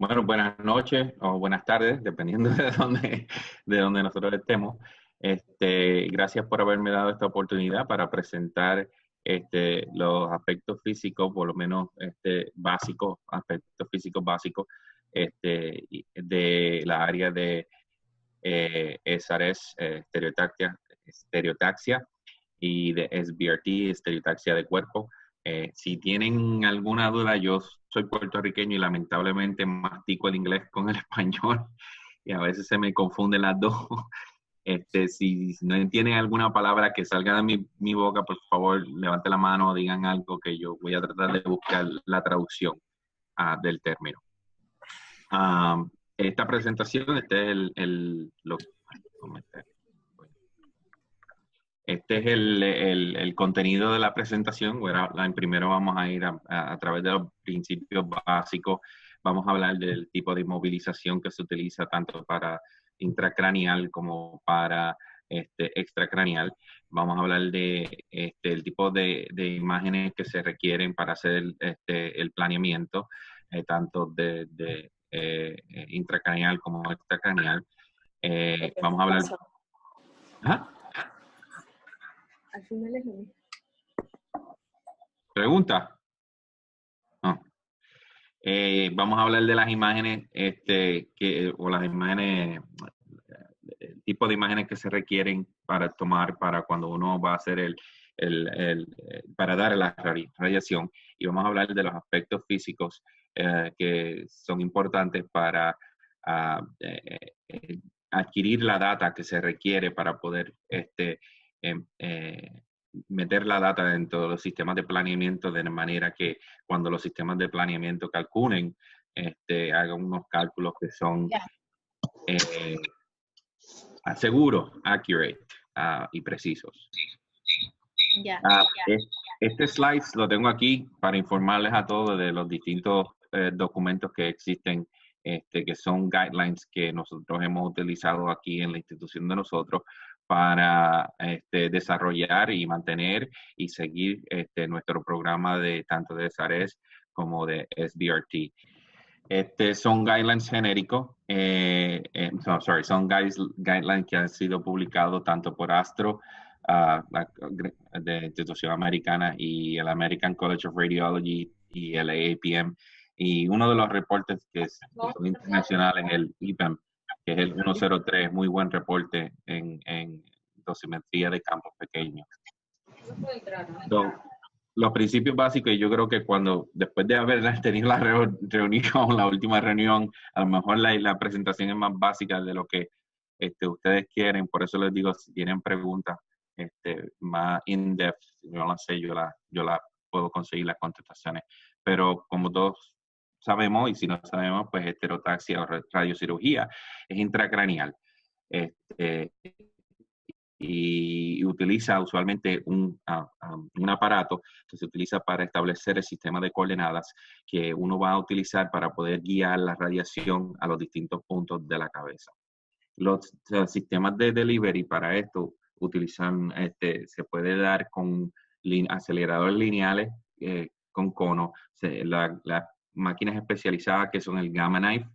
Bueno, buenas noches o buenas tardes, dependiendo de donde nosotros estemos. Gracias por haberme dado esta oportunidad para presentar los aspectos físicos, por lo menos básicos, aspectos físicos básicos de la área de SRS, estereotaxia, y de SBRT, estereotaxia de cuerpo. Si tienen alguna duda, yo soy puertorriqueño y lamentablemente mastico el inglés con el español y a veces se me confunden las dos. Si no entienden alguna palabra que salga de mi boca, por favor, levante la mano o digan algo que yo voy a tratar de buscar la traducción del término. Esta presentación, este es el contenido de la presentación. Bueno, primero vamos a ir a través de los principios básicos. Vamos a hablar del tipo de inmovilización que se utiliza tanto para intracraneal como para extracraneal. Vamos a hablar de el tipo de imágenes que se requieren para hacer el planeamiento, tanto de intracraneal como extracraneal. Vamos a hablar... ¿Ah? Al final es lo mismo. ¿Pregunta? No. Vamos a hablar de las imágenes, o las imágenes, el tipo de imágenes que se requieren para tomar para cuando uno va a hacer para dar la radiación. Y vamos a hablar de los aspectos físicos que son importantes para adquirir la data que se requiere para poder meter la data dentro de los sistemas de planeamiento de manera que cuando los sistemas de planeamiento calculen, hagan unos cálculos que son seguros, accurate y precisos. Este slide lo tengo aquí para informarles a todos de los distintos documentos que existen, que son guidelines que nosotros hemos utilizado aquí en la institución de nosotros para desarrollar y mantener y seguir nuestro programa de tanto de SRS como de SBRT. Son guidelines genéricos, son guidelines que han sido publicados tanto por ASTRO, de institución americana, y el American College of Radiology y el AAPM. Y uno de los reportes que son internacionales es el IPEM, que es el 103, muy buen reporte en dosimetría de campos pequeños. Los principios básicos, y yo creo que después de haber tenido la reunión, la última reunión, a lo mejor la presentación es más básica de lo que ustedes quieren. Por eso les digo, si tienen preguntas más in-depth, yo no sé, yo la puedo conseguir las contestaciones. Pero como todos sabemos, y si no sabemos, pues estereotaxia o radiocirugía es intracraneal. Y utiliza usualmente un aparato que se utiliza para establecer el sistema de coordenadas que uno va a utilizar para poder guiar la radiación a los distintos puntos de la cabeza. Los sistemas de delivery para esto utilizan, se puede dar con aceleradores lineales con cono, las máquinas especializadas que son el Gamma Knife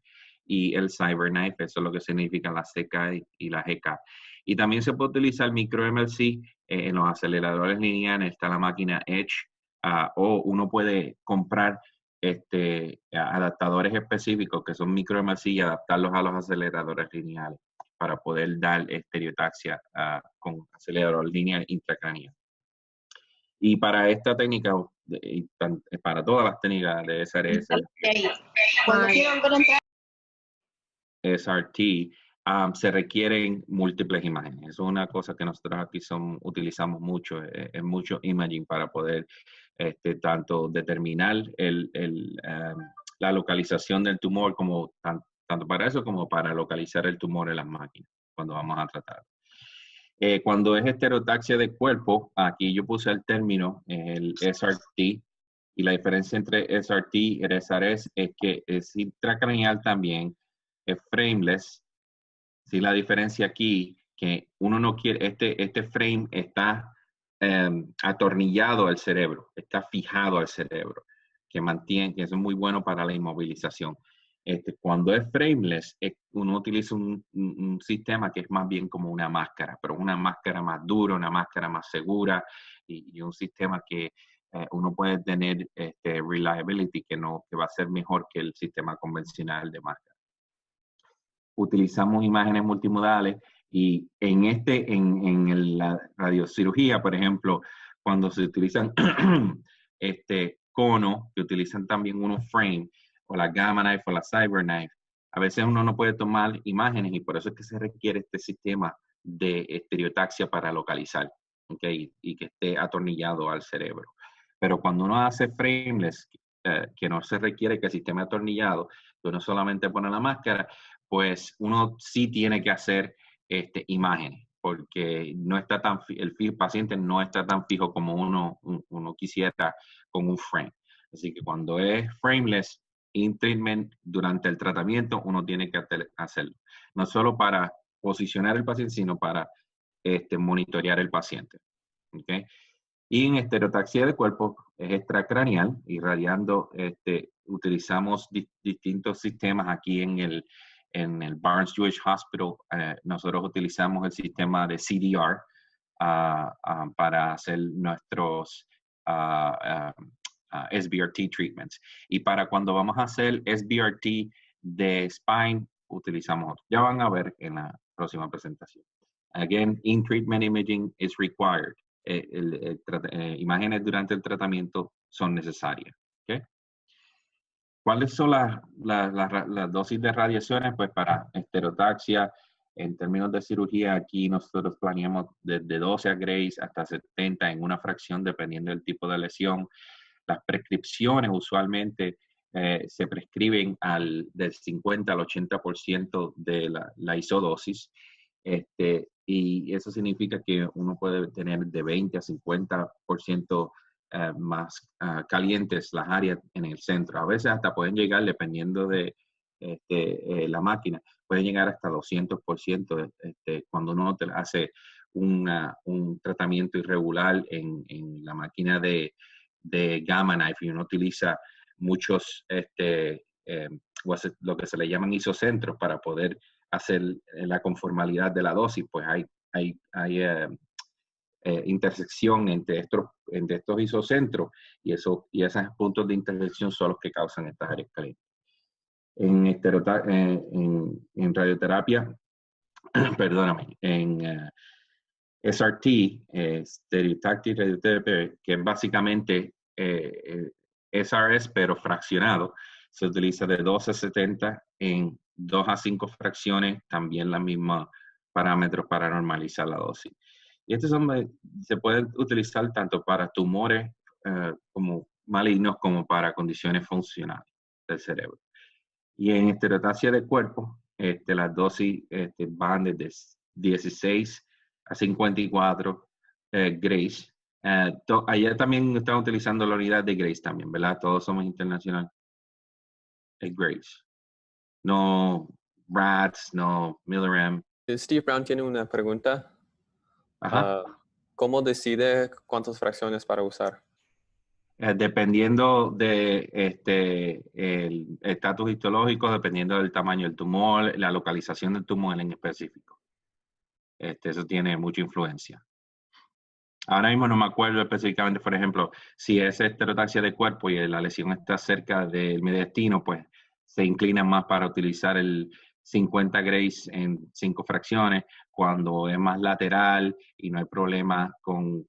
y el CyberKnife, eso es lo que significan la CK y la GK. Y también se puede utilizar micro MLC en los aceleradores lineales, está la máquina Edge, o uno puede comprar adaptadores específicos que son micro MLC y adaptarlos a los aceleradores lineales para poder dar estereotaxia con acelerador lineal intracraneal. Y para esta técnica, y para todas las técnicas de SRS, SRT, se requieren múltiples imágenes. Eso es una cosa que nosotros aquí utilizamos mucho, es mucho imaging para poder tanto determinar la localización del tumor, como tanto para eso como para localizar el tumor en las máquinas cuando vamos a tratar. Cuando es estereotaxia de cuerpo, aquí yo puse el término, el SRT, y la diferencia entre SRT y SRS es que es intracraneal también, es frameless. Sí, la diferencia aquí, que uno no quiere, este frame está atornillado al cerebro, está fijado al cerebro, que es muy bueno para la inmovilización. Cuando es frameless, uno utiliza un sistema que es más bien como una máscara, pero una máscara más dura, una máscara más segura y un sistema que uno puede tener reliability que va a ser mejor que el sistema convencional de máscara. Utilizamos imágenes multimodales y en la radiocirugía, por ejemplo, cuando se utilizan conos, que utilizan también unos frames, o la Gamma Knife o la Cyber Knife, a veces uno no puede tomar imágenes y por eso es que se requiere este sistema de estereotaxia para localizar, ¿okay? Y que esté atornillado al cerebro. Pero cuando uno hace frameless, que no se requiere que el sistema atornillado, que uno solamente pone la máscara, pues uno sí tiene que hacer imágenes, porque no está el paciente no está tan fijo como uno quisiera con un frame. Así que cuando es frameless, in treatment, durante el tratamiento, uno tiene que hacerlo. No solo para posicionar el paciente, sino para monitorear el paciente. ¿Okay? Y en estereotaxia de cuerpo es extracraneal, irradiando, utilizamos distintos sistemas aquí en el Barnes Jewish Hospital. Nosotros utilizamos el sistema de CDR para hacer nuestros SBRT treatments. Y para cuando vamos a hacer SBRT de spine, utilizamos otro. Ya van a ver en la próxima presentación. Again, in-treatment imaging is required. Imágenes durante el tratamiento son necesarias. ¿Okay? ¿Cuáles son las dosis de radiaciones? Pues para estereotaxia, en términos de cirugía, aquí nosotros planeamos desde 12 a Grace hasta 70 en una fracción, dependiendo del tipo de lesión. Las prescripciones usualmente se prescriben del 50 al 80% de la isodosis. Y eso significa que uno puede tener de 20 a 50% más calientes las áreas en el centro. A veces hasta pueden llegar, dependiendo de la máquina, pueden llegar hasta 200% cuando uno hace un tratamiento irregular en la máquina de Gamma Knife y uno utiliza muchos, lo que se le llaman isocentros para poder hacer la conformalidad de la dosis, pues hay intersección entre estos isocentros y esos puntos de intersección son los que causan estas áreas calientes. En radioterapia, perdóname, en SRT, Stereotactic Radiotherapy, que es básicamente SRS pero fraccionado, se utiliza de 12 a 70 en 2 a 5 fracciones, también los mismos parámetros para normalizar la dosis. Y estos se pueden utilizar tanto para tumores como malignos como para condiciones funcionales del cerebro. Y en estereotaxia de cuerpo, las dosis van desde 16 a 54 Grace. Allá también están utilizando la unidad de Grace también, ¿verdad? Todos somos internacional. Grace. No Rats, no Milliram. Steve Brown tiene una pregunta. Ajá. ¿Cómo decide cuántas fracciones para usar? Dependiendo de el estatus histológico, dependiendo del tamaño del tumor, la localización del tumor en específico. Eso tiene mucha influencia. Ahora mismo no me acuerdo específicamente, por ejemplo, si es estereotaxia de cuerpo y la lesión está cerca del mediastino, pues se inclina más para utilizar el 50 Grace en 5 fracciones. Cuando es más lateral y no hay problema con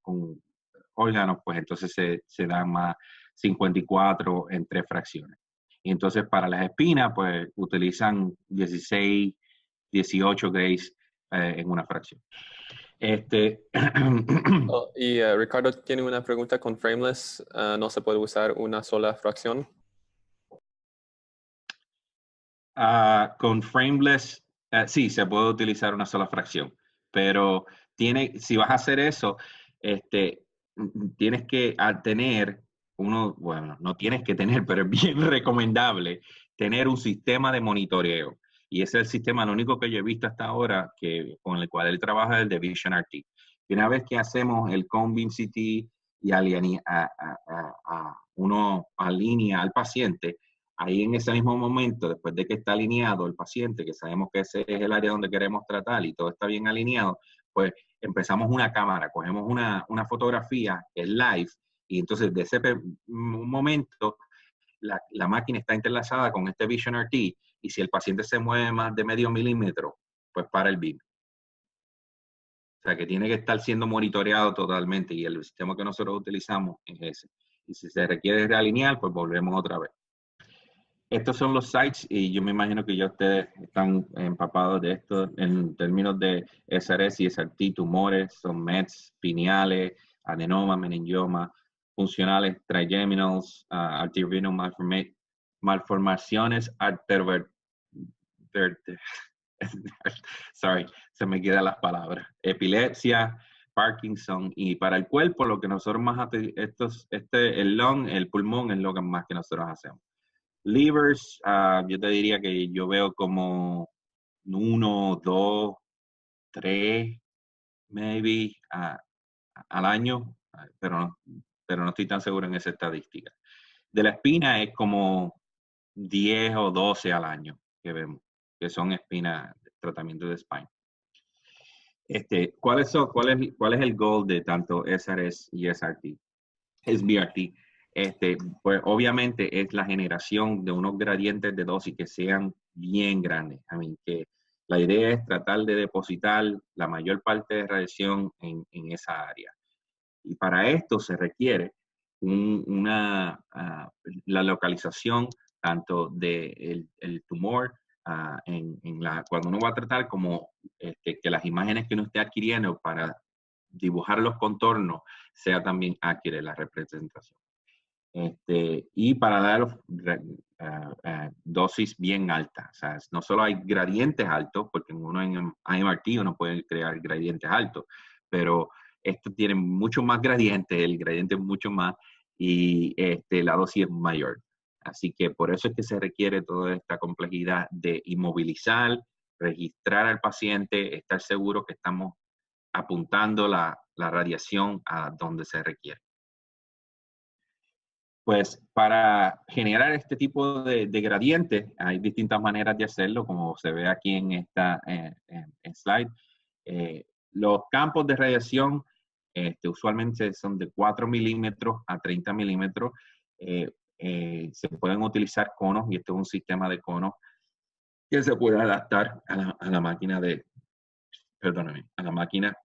órganos, pues entonces se dan más 54 en 3 fracciones. Y entonces para las espinas, pues utilizan 16, 18 Grace en una fracción. Y Ricardo tiene una pregunta con frameless. ¿No se puede usar una sola fracción? Con frameless, sí, se puede utilizar una sola fracción, pero si vas a hacer eso, tienes que tener bueno, no tienes que tener, pero es bien recomendable tener un sistema de monitoreo. Y ese es el sistema, lo único que yo he visto hasta ahora con el cual él trabaja, es el de Vision RT. Y una vez que hacemos el Cone-Beam CT y uno alinea al paciente, ahí en ese mismo momento, después de que está alineado el paciente, que sabemos que ese es el área donde queremos tratar y todo está bien alineado, pues empezamos una cámara, cogemos una fotografía, es live, y entonces de ese momento la máquina está entrelazada con este Vision RT, y si el paciente se mueve más de medio milímetro, pues para el beam. O sea, que tiene que estar siendo monitoreado totalmente, y el sistema que nosotros utilizamos es ese. Y si se requiere realinear, pues volvemos otra vez. Estos son los sites, y yo me imagino que ya ustedes están empapados de esto en términos de SRS y SRT, tumores, son METs, pineales, adenoma, meningioma, funcionales, trigeminals, arteriovenous malformaciones, sorry, se me quedan las palabras, epilepsia, Parkinson, y para el cuerpo lo que nosotros más, el lung, el pulmón es lo que más que nosotros hacemos. Livers, yo te diría que yo veo como 1, 2, 3, maybe al año, pero no estoy tan seguro en esa estadística. De la espina es como 10 o 12 al año que vemos, que son espinas, tratamiento de spine. ¿Cuál es el goal de tanto SRS y SRT? SBRT. Pues obviamente es la generación de unos gradientes de dosis que sean bien grandes. Que la idea es tratar de depositar la mayor parte de radiación en esa área. Y para esto se requiere la localización tanto del el tumor cuando uno va a tratar, como que las imágenes que uno esté adquiriendo para dibujar los contornos sea también accurate la representación. Y para dar dosis bien altas. O sea, no solo hay gradientes altos, porque uno en IMRT uno puede crear gradientes altos, pero esto tiene mucho más gradientes, el gradiente es mucho más, y la dosis es mayor. Así que por eso es que se requiere toda esta complejidad de inmovilizar, registrar al paciente, estar seguro que estamos apuntando la radiación a donde se requiere. Pues para generar este tipo de gradientes hay distintas maneras de hacerlo, como se ve aquí en esta slide. Los campos de radiación usualmente son de 4 milímetros a 30 milímetros. Se pueden utilizar conos, y este es un sistema de conos que se puede adaptar a la máquina a la máquina.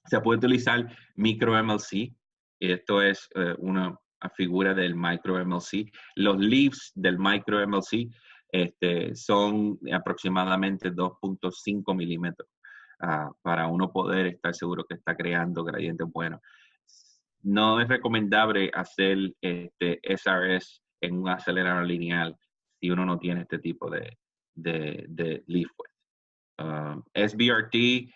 Se puede utilizar micro MLC. Esto es una figura del micro MLC. Los leaves del micro MLC son aproximadamente 2.5 milímetros para uno poder estar seguro que está creando gradientes buenos. No es recomendable hacer SRS en un acelerador lineal si uno no tiene este tipo de leaf width. SBRT,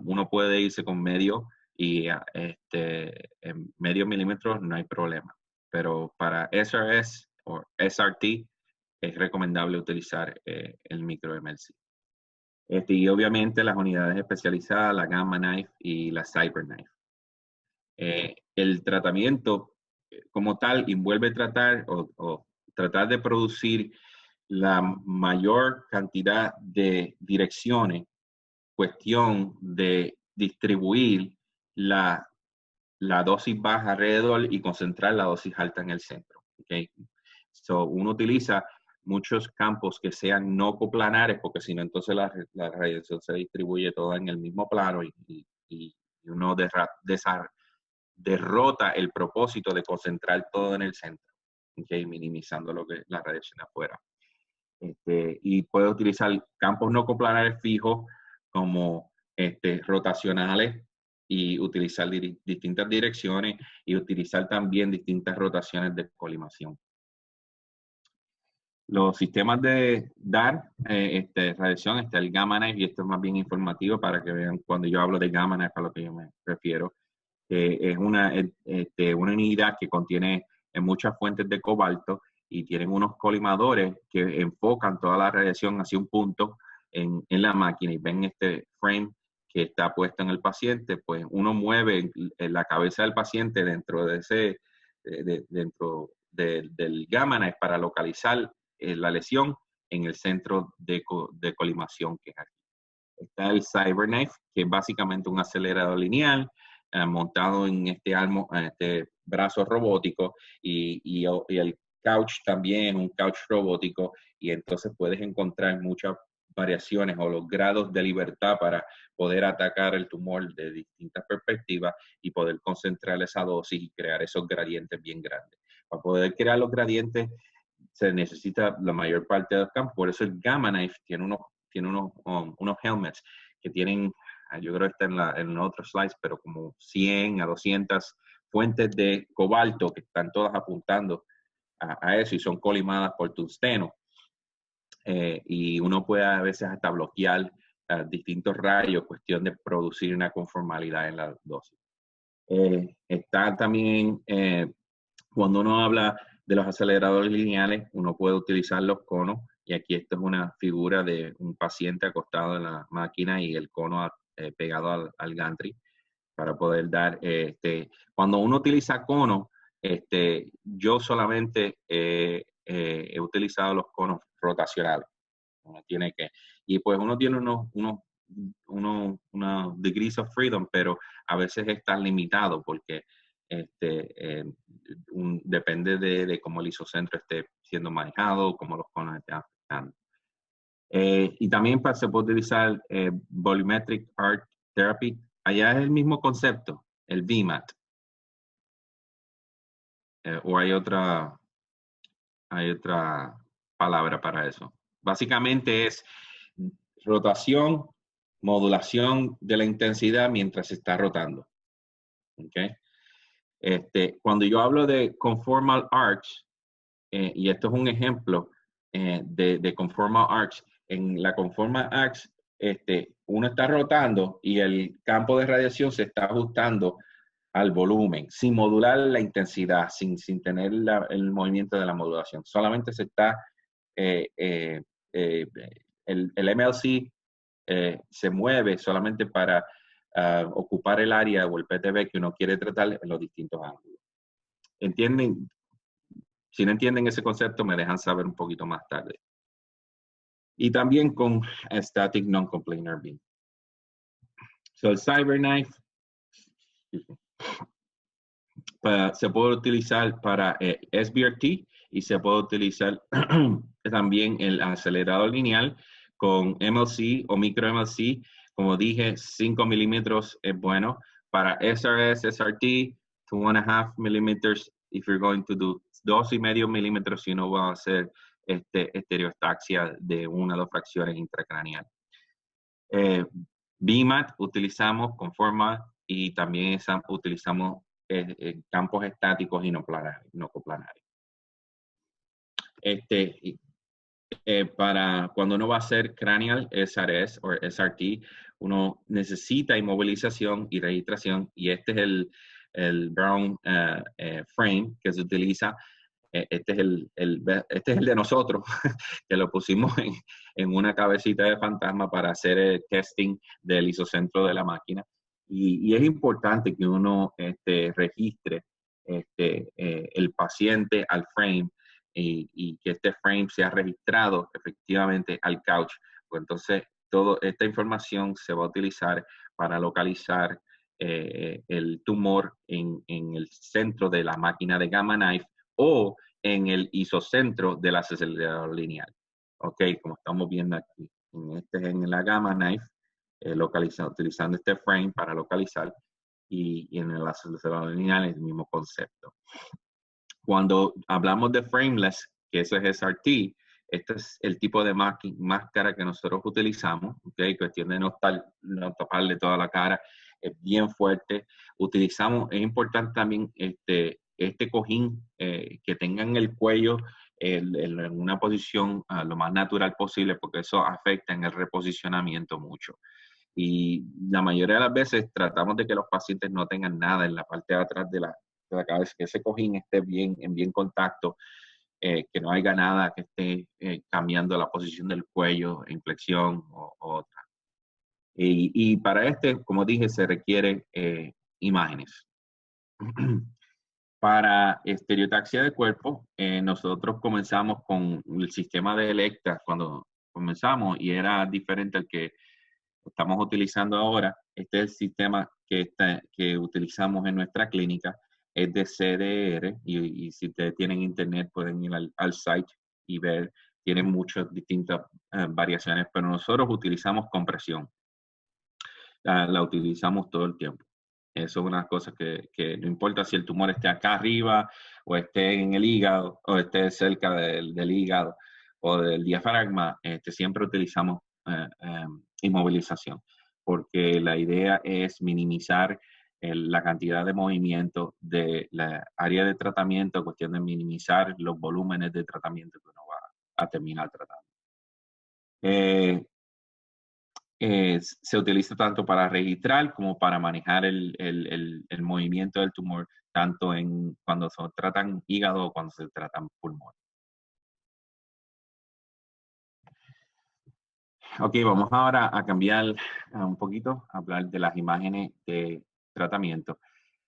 uno puede irse con medio, y en medio milímetro no hay problema. Pero para SRS o SRT es recomendable utilizar el micro MLC. Y obviamente las unidades especializadas, la Gamma Knife y la Cyber Knife. El tratamiento como tal envuelve tratar de producir la mayor cantidad de direcciones, cuestión de distribuir la dosis baja alrededor y concentrar la dosis alta en el centro. ¿Okay? So, uno utiliza muchos campos que sean no coplanares, porque si no, entonces la radiación se distribuye toda en el mismo plano y uno derrota el propósito de concentrar todo en el centro, ¿okay? Minimizando la radiación afuera. Y puede utilizar campos no coplanares fijos como rotacionales, y utilizar distintas direcciones, y utilizar también distintas rotaciones de colimación. Los sistemas de dar radiación, está el Gamma Knife, y esto es más bien informativo para que vean cuando yo hablo de Gamma Knife a lo que yo me refiero. Es una unidad que contiene muchas fuentes de cobalto, y tienen unos colimadores que enfocan toda la radiación hacia un punto en la máquina, y ven este frame que está puesto en el paciente. Pues uno mueve la cabeza del paciente dentro de del Gamma Knife para localizar la lesión en el centro de colimación que es aquí. Está el CyberKnife, que es básicamente un acelerador lineal montado en este brazo robótico y el couch también, un couch robótico, y entonces puedes encontrar muchas variaciones o los grados de libertad para poder atacar el tumor de distintas perspectivas y poder concentrar esa dosis y crear esos gradientes bien grandes. Para poder crear los gradientes se necesita la mayor parte del campo, por eso el Gamma Knife tiene unos helmets que tienen, yo creo que está en otros slides, pero como 100 a 200 fuentes de cobalto que están todas apuntando a eso y son colimadas por tungsteno. Y uno puede a veces hasta bloquear distintos rayos, cuestión de producir una conformalidad en la dosis. Está también, cuando uno habla de los aceleradores lineales, uno puede utilizar los conos, y aquí esta es una figura de un paciente acostado en la máquina y el cono pegado al gantry para poder dar, cuando uno utiliza conos, yo solamente he utilizado los conos rotacionales. Uno tiene que, y pues uno tiene unos degrees of freedom, pero a veces está limitado porque depende de cómo el isocentro esté siendo manejado, cómo los conos estén afectando. Y también se puede utilizar Volumetric Arc Therapy. Allá es el mismo concepto, el VMAT. O hay otra palabra para eso. Básicamente es rotación, modulación de la intensidad mientras se está rotando. ¿Okay? Cuando yo hablo de conformal arch, y esto es un ejemplo de conformal arch, en la conformal arch, uno está rotando y el campo de radiación se está ajustando al volumen, sin modular la intensidad, sin tener el movimiento de la modulación. Solamente se está, el MLC se mueve solamente para ocupar el área o el PTB que uno quiere tratar en los distintos ángulos. ¿Entienden? Si no entienden ese concepto, me dejan saber un poquito más tarde. Y también con Static Non-Complanar Beam. So, el CyberKnife se puede utilizar para SBRT y se puede utilizar también el acelerador lineal con MLC o micro MLC. Como dije, 5 milímetros es bueno. Para SRS, SRT, 2.5 milímetros if you're going to do 2.5 milímetros si uno va a hacer estereotaxia de 1 o 2 fracciones intracraneal. BMAT utilizamos conformal y también utilizamos campos estáticos y no coplanarios. Para cuando uno va a hacer cranial SRS o SRT, uno necesita inmovilización y registración, y este es el Brown frame que se utiliza. Este es el de nosotros, que lo pusimos en una cabecita de fantasma para hacer el testing del isocentro de la máquina. Y es importante que uno registre el paciente al frame y que este frame sea registrado efectivamente al couch. Pues entonces, toda esta información se va a utilizar para localizar el tumor en el centro de la máquina de Gamma Knife o en el isocentro del acelerador lineal. Ok, como estamos viendo aquí. En la Gamma Knife, utilizando este frame para localizar, y en el acelerador lineal es el mismo concepto. Cuando hablamos de frameless, que eso es SRT, este es el tipo de máscara que nosotros utilizamos, ¿okay? Cuestión de no taparle toda la cara, es bien fuerte. Utilizamos, es importante también este cojín que tenga en el cuello en una posición lo más natural posible, porque eso afecta en el reposicionamiento mucho. Y la mayoría de las veces tratamos de que los pacientes no tengan nada en la parte de atrás de la cabeza, que ese cojín esté en bien contacto, que no haya nada que esté cambiando la posición del cuello, inflexión o otra. Y para como dije, se requieren imágenes. Para estereotaxia de cuerpo, nosotros comenzamos con el sistema de Elekta cuando comenzamos y era diferente al que estamos utilizando ahora. Este es el sistema que utilizamos en nuestra clínica, es de CDR y si ustedes tienen internet pueden ir al site y ver, tienen muchas distintas variaciones, pero nosotros utilizamos compresión. La utilizamos todo el tiempo. Eso es una cosa que no importa si el tumor esté acá arriba o esté en el hígado o esté cerca del hígado o del diafragma, siempre utilizamos inmovilización porque la idea es minimizar la cantidad de movimiento de la área de tratamiento, cuestión de minimizar los volúmenes de tratamiento que uno va a terminar tratando. Se utiliza tanto para registrar como para manejar el movimiento del tumor, tanto cuando se tratan hígado o cuando se tratan pulmón. Ok, vamos ahora a cambiar un poquito, a hablar de las imágenes de tratamiento.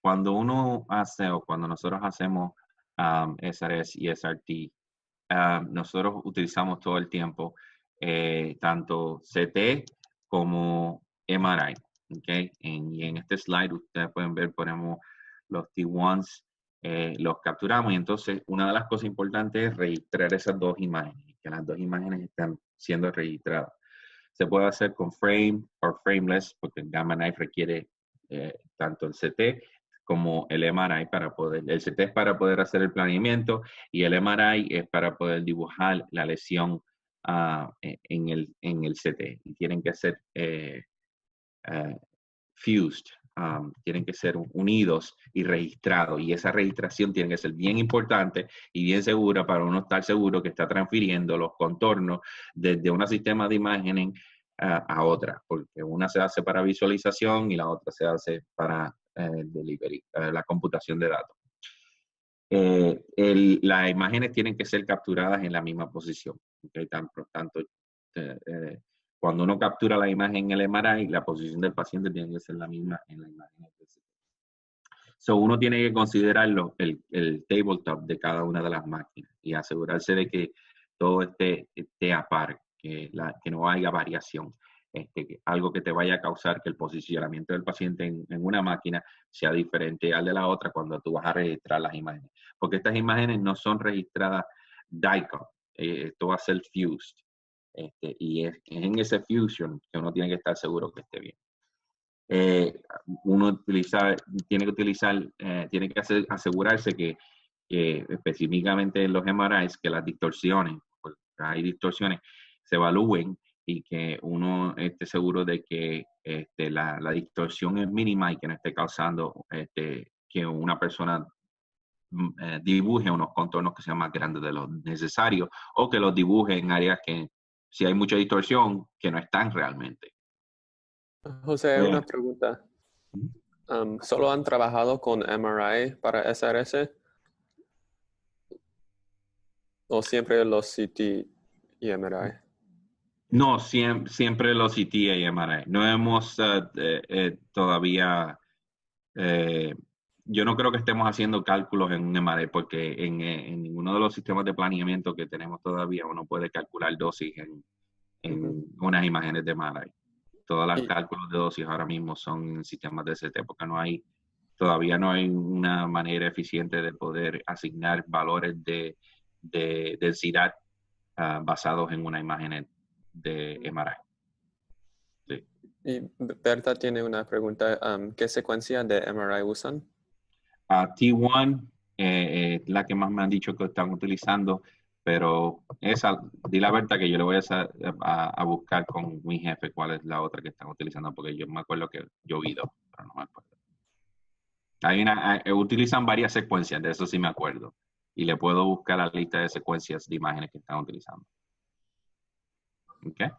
Cuando uno hace o cuando nosotros hacemos SRS y SRT, nosotros utilizamos todo el tiempo tanto CT como MRI. ¿Okay? Y en este slide ustedes pueden ver, ponemos los T1s, los capturamos y entonces una de las cosas importantes es registrar esas dos imágenes, que las dos imágenes están siendo registradas. Se puede hacer con frame o frameless, porque el Gamma Knife requiere tanto el CT como el MRI para poder, el CT es para poder hacer el planeamiento y el MRI es para poder dibujar la lesión en el CT. Y tienen que ser fused, tienen que ser unidos y registrados. Y esa registración tiene que ser bien importante y bien segura para uno estar seguro que está transfiriendo los contornos desde un sistema de imágenes a otra, porque una se hace para visualización y la otra se hace para delivery, la computación de datos. Las imágenes tienen que ser capturadas en la misma posición. ¿Okay? Tanto cuando uno captura la imagen en el MRI, la posición del paciente tiene que ser la misma en la imagen. So, uno tiene que considerar el tabletop de cada una de las máquinas y asegurarse de que todo esté a par, que no haya variación. Algo que te vaya a causar que el posicionamiento del paciente en una máquina sea diferente al de la otra cuando tú vas a registrar las imágenes. Porque estas imágenes no son registradas DICOM, esto va a ser fused. Y es en ese fusion que uno tiene que estar seguro que esté bien. Uno tiene que asegurarse que específicamente en los MRIs, que las distorsiones, porque hay distorsiones, se evalúen y que uno esté seguro de que la distorsión es mínima y que no esté causando que una persona dibuje unos contornos que sean más grandes de lo necesario o que los dibuje en áreas que si hay mucha distorsión que no están realmente. José, una pregunta. ¿Solo han trabajado con MRI para SRS? ¿O siempre los CT y MRI? No, siempre los CT y MRI. No hemos todavía, yo no creo que estemos haciendo cálculos en un MRI porque en ninguno de los sistemas de planeamiento que tenemos todavía uno puede calcular dosis en unas imágenes de MRI. Todos los cálculos de dosis ahora mismo son en sistemas de CT porque todavía no hay una manera eficiente de poder asignar valores de densidad basados en una imagen de MRI. Sí. Y Berta tiene una pregunta. ¿Qué secuencia de MRI usan? T1 la que más me han dicho que están utilizando, pero di la verdad que yo le voy a buscar con mi jefe cuál es la otra que están utilizando, porque yo me acuerdo que yo vi dos, pero no me acuerdo. Utilizan varias secuencias, de eso sí me acuerdo, y le puedo buscar la lista de secuencias de imágenes que están utilizando. ¿Okay?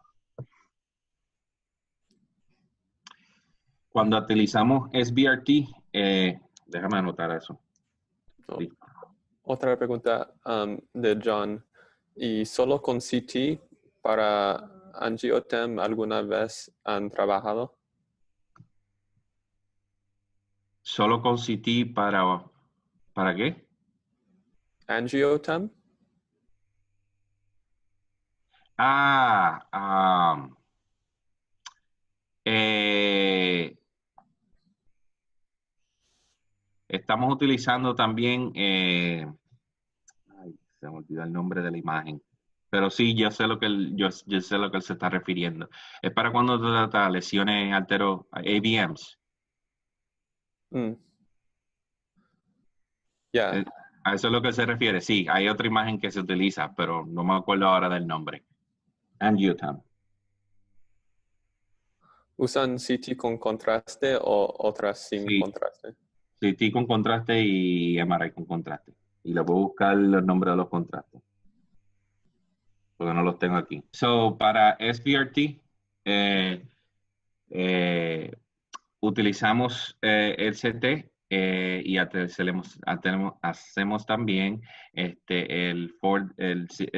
Cuando utilizamos SBRT, déjame anotar eso. Sí. Otra pregunta de John. ¿Y solo con CT para angiotem alguna vez han trabajado? Solo con CT para ¿Para qué? Angiotam. Eh, estamos utilizando también, ay, se me olvidó el nombre de la imagen, pero sí, yo sé lo que yo sé lo que él se está refiriendo. Es para cuando se trata lesiones AVMs. Mm. Ya. Eh, a eso es lo que se refiere. Sí, hay otra imagen que se utiliza, pero no me acuerdo ahora del nombre. Angiotam. ¿Usan CT con contraste o otras sin Sí, contraste? CT con contraste y MRI con contraste. Y le voy a buscar los nombres de los contrastes, porque no los tengo aquí. So, para SBRT, eh, eh, utilizamos el CT y hacemos también el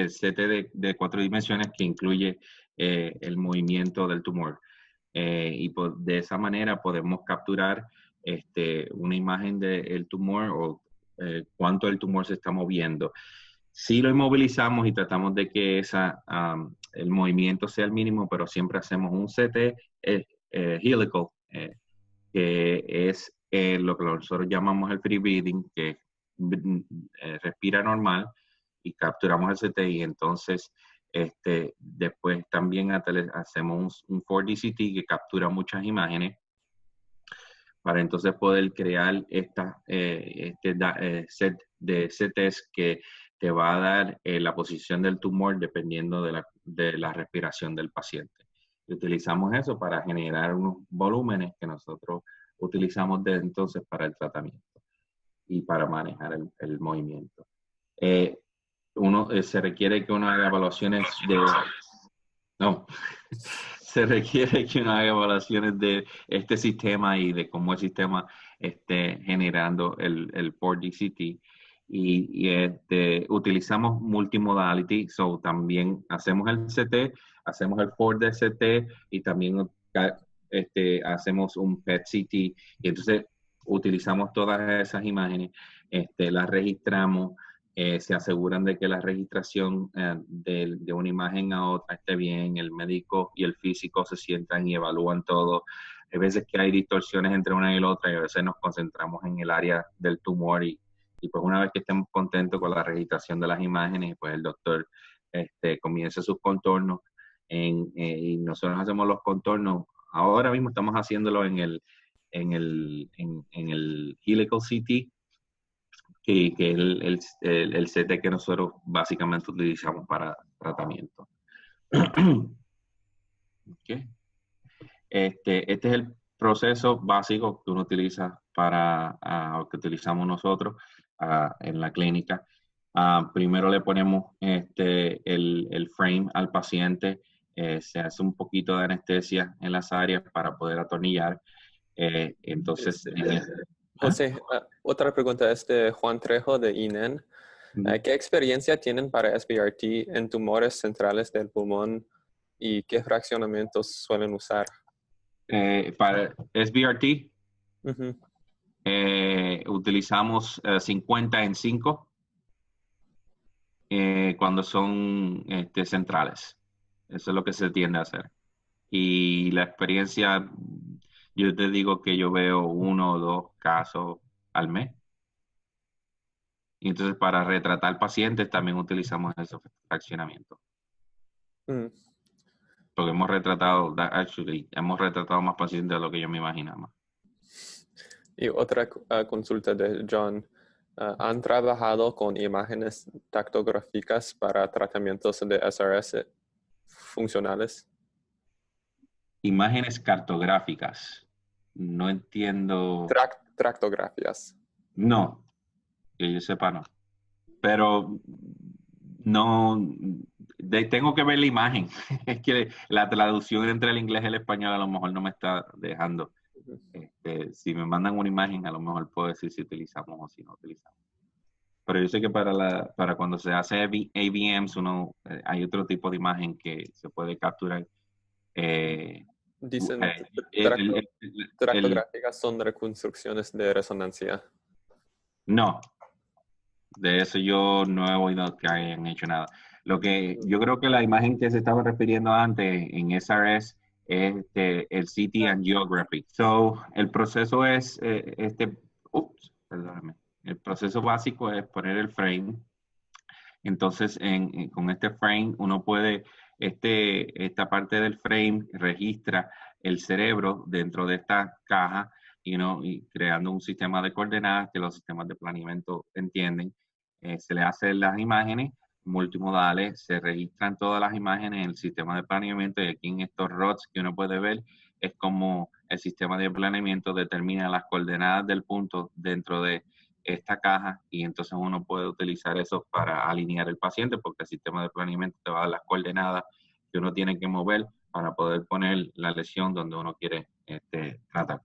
CT de 4 dimensiones que incluye el movimiento del tumor. De esa manera podemos capturar una imagen del tumor o cuánto el tumor se está moviendo. Si lo inmovilizamos y tratamos de que el movimiento sea el mínimo, pero siempre hacemos un CT helical, que es lo que nosotros llamamos el free breathing, que respira normal y capturamos el CT y entonces después también hacemos un 4DCT que captura muchas imágenes para entonces poder crear set de CTs que te va a dar la posición del tumor dependiendo de la respiración del paciente. Y utilizamos eso para generar unos volúmenes que nosotros utilizamos entonces para el tratamiento y para manejar el movimiento. Se requiere que uno haga evaluaciones no, se requiere que uno haga evaluaciones de este sistema y de cómo el sistema esté generando el 4DCT. Utilizamos multimodality, so también hacemos el CT, hacemos el 4DCT y también hacemos un PET-CT. Y entonces utilizamos todas esas imágenes, las registramos, se aseguran de que la registración de una imagen a otra esté bien, el médico y el físico se sientan y evalúan todo. Hay veces que hay distorsiones entre una y la otra y a veces nos concentramos en el área del tumor y pues una vez que estemos contentos con la registración de las imágenes, pues el doctor comienza sus contornos y nosotros hacemos los contornos. Ahora mismo estamos haciéndolo en el helical CT, que es el CT que nosotros básicamente utilizamos para tratamiento. Okay. Este es el proceso básico que uno utiliza que utilizamos nosotros en la clínica. Primero le ponemos el frame al paciente, se hace un poquito de anestesia en las áreas para poder atornillar. Entonces, José, otra pregunta es de Juan Trejo de INEN. ¿Qué experiencia tienen para SBRT en tumores centrales del pulmón y qué fraccionamientos suelen usar? Para SBRT, Uh-huh. utilizamos 50 en 5 cuando son centrales. Eso es lo que se tiende a hacer. Y la experiencia, yo te digo que yo veo 1 o 2 casos al mes. Y entonces para retratar pacientes también utilizamos esos fraccionamientos. Mm. Porque hemos retratado más pacientes de lo que yo me imaginaba. Y otra consulta de John. ¿Han trabajado con imágenes tactográficas para tratamientos de SRS funcionales? Imágenes cartográficas. No entiendo. Tractografías. No, que yo sepa no. Pero no, tengo que ver la imagen. Es que la traducción entre el inglés y el español a lo mejor no me está dejando. Si me mandan una imagen, a lo mejor puedo decir si utilizamos o si no utilizamos. Pero yo sé que para cuando se hace AVMs, hay otro tipo de imagen que se puede capturar. Dicen el- tractográficas son reconstrucciones de resonancia. no, De eso yo no he oído que hayan hecho nada. Lo que yo creo que la imagen que se estaba refiriendo antes en SRS es el City and Geography. So, el proceso es perdóname. El proceso básico es poner el frame. Entonces, con este frame uno puede, esta parte del frame registra el cerebro dentro de esta caja y creando un sistema de coordenadas que los sistemas de planeamiento entienden. Se le hacen las imágenes multimodales, se registran todas las imágenes en el sistema de planeamiento y aquí en estos rods que uno puede ver es como el sistema de planeamiento determina las coordenadas del punto dentro de esta caja y entonces uno puede utilizar eso para alinear el paciente porque el sistema de planeamiento te va a dar las coordenadas que uno tiene que mover para poder poner la lesión donde uno quiere tratar.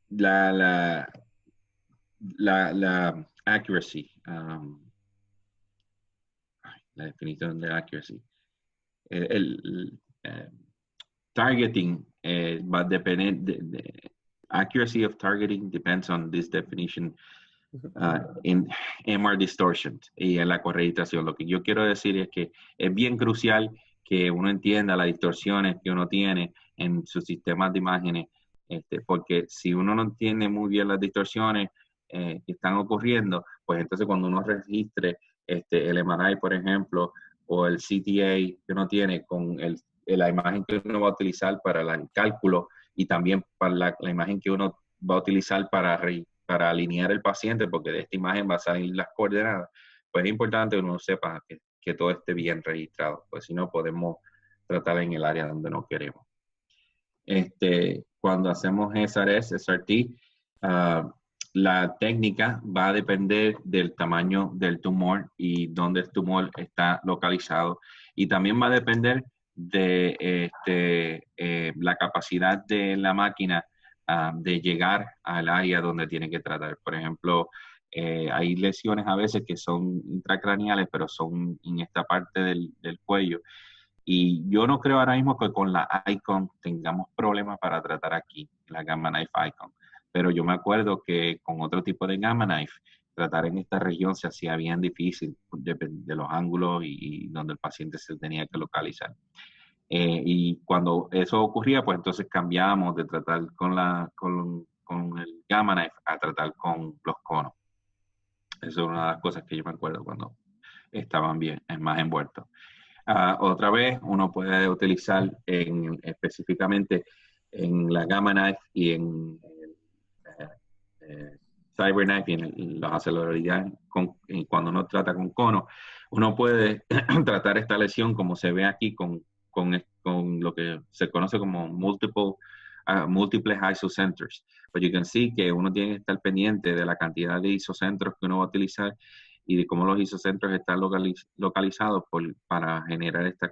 La accuracy, la definición de accuracy. Targeting va a depender accuracy of targeting depends on this definition in MR distortion y en la correlación. Lo que yo quiero decir es que es bien crucial que uno entienda las distorsiones que uno tiene en sus sistemas de imágenes, porque si uno no entiende muy bien las distorsiones que están ocurriendo, pues entonces cuando uno registre el MRI, por ejemplo, o el CTA que uno tiene con la imagen que uno va a utilizar para el cálculo y también para la imagen que uno va a utilizar para alinear el paciente, porque de esta imagen va a salir las coordenadas, pues es importante que uno sepa que todo esté bien registrado, pues si no podemos tratar en el área donde no queremos. Cuando hacemos SRS, SRT, la técnica va a depender del tamaño del tumor y dónde el tumor está localizado. Y también va a depender de la capacidad de la máquina de llegar al área donde tiene que tratar. Por ejemplo, hay lesiones a veces que son intracraneales, pero son en esta parte del cuello. Y yo no creo ahora mismo que con la Icon tengamos problemas para tratar aquí, la Gamma Knife Icon. Pero yo me acuerdo que con otro tipo de Gamma Knife, tratar en esta región se hacía bien difícil de los ángulos y donde el paciente se tenía que localizar. Y cuando eso ocurría, pues entonces cambiábamos de tratar con el Gamma Knife a tratar con los conos. Eso es una de las cosas que yo me acuerdo cuando estaban bien, más envueltos. Otra vez, uno puede utilizar específicamente en la Gamma Knife y en CyberKnife y en los aceleradores cuando uno trata con cono, uno puede tratar esta lesión como se ve aquí con lo que se conoce como múltiples isocenters. But you can see que uno tiene que estar pendiente de la cantidad de isocentros que uno va a utilizar y de cómo los isocentros están localizados para generar esta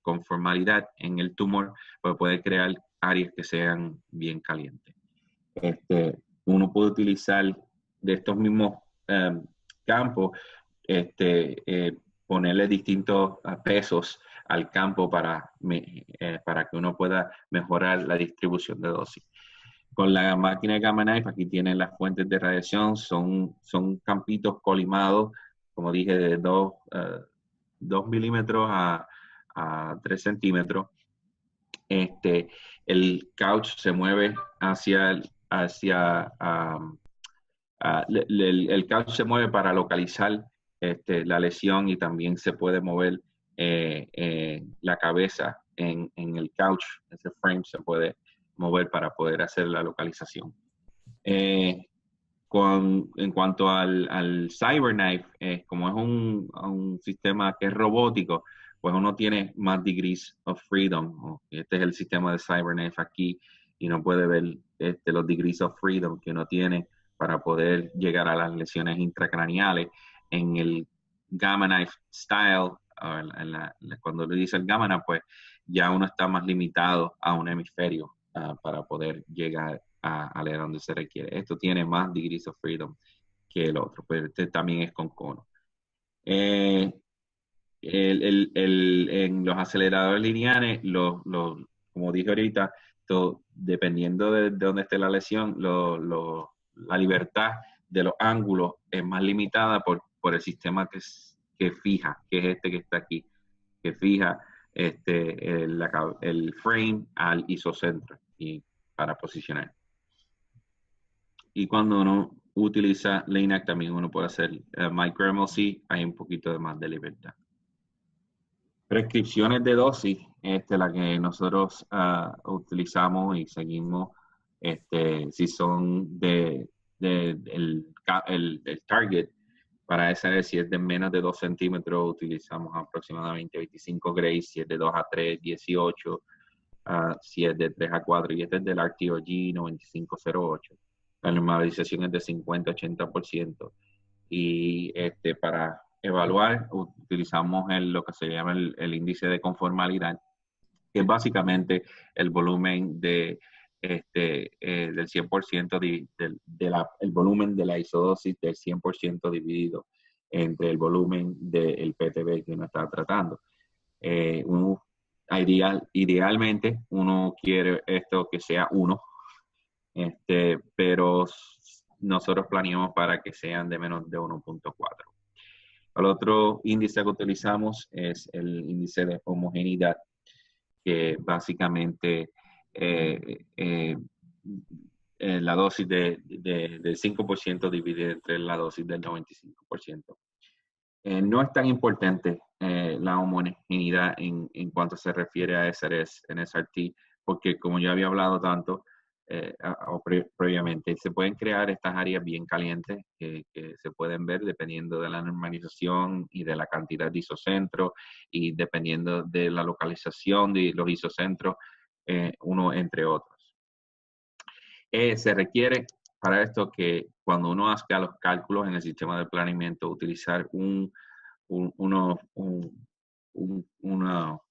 conformalidad en el tumor, pues puede crear áreas que sean bien calientes. Uno puede utilizar de estos mismos campos, ponerle distintos pesos al campo para que uno pueda mejorar la distribución de dosis. Con la máquina de Gamma Knife, aquí tienen las fuentes de radiación, son campitos colimados, como dije, de 2 milímetros a 3 centímetros. El couch se mueve el couch se mueve para localizar la lesión y también se puede mover la cabeza en el couch. Ese frame se puede mover para poder hacer la localización. En cuanto al CyberKnife, como es un sistema que es robótico, pues uno tiene más degrees of freedom. Este es el sistema de CyberKnife aquí y uno puede ver los degrees of freedom que uno tiene para poder llegar a las lesiones intracraneales. En el Gamma Knife Style, cuando le dice el Gamma Knife, pues ya uno está más limitado a un hemisferio para poder llegar a leer donde se requiere. Esto tiene más degrees of freedom que el otro, pero este también es con cono. En los aceleradores lineales, como dije ahorita, dependiendo de dónde esté la lesión, la libertad de los ángulos es más limitada por el sistema que fija, que es este que está aquí, que fija el frame al isocentro y para posicionar. Y cuando uno utiliza LANAC también uno puede hacer micro MLC, hay un poquito de más de libertad. Prescripciones de dosis, la que nosotros utilizamos y seguimos, si son el target para esa, si es de menos de 2 centímetros, utilizamos aproximadamente 25 grays, si es de 2 a 3, 18, si es de 3 a 4, y este es del RTOG 9508. La normalización es de 50-80%. Y para evaluar, utilizamos lo que se llama el índice de conformalidad, que es básicamente el volumen del 100% el volumen de la isodosis del 100% dividido entre el volumen del PTB que uno está tratando. Idealmente, uno quiere esto que sea 1, pero nosotros planeamos para que sean de menos de 1.4. El otro índice que utilizamos es el índice de homogeneidad, que básicamente la dosis del 5% dividida entre la dosis del 95%. No es tan importante la homogeneidad en cuanto se refiere a SRS en SRT, porque como yo había hablado tanto previamente, se pueden crear estas áreas bien calientes que se pueden ver dependiendo de la normalización y de la cantidad de isocentros y dependiendo de la localización de los isocentros, uno entre otros. Se requiere para esto que cuando uno haga los cálculos en el sistema de planeamiento, utilizar una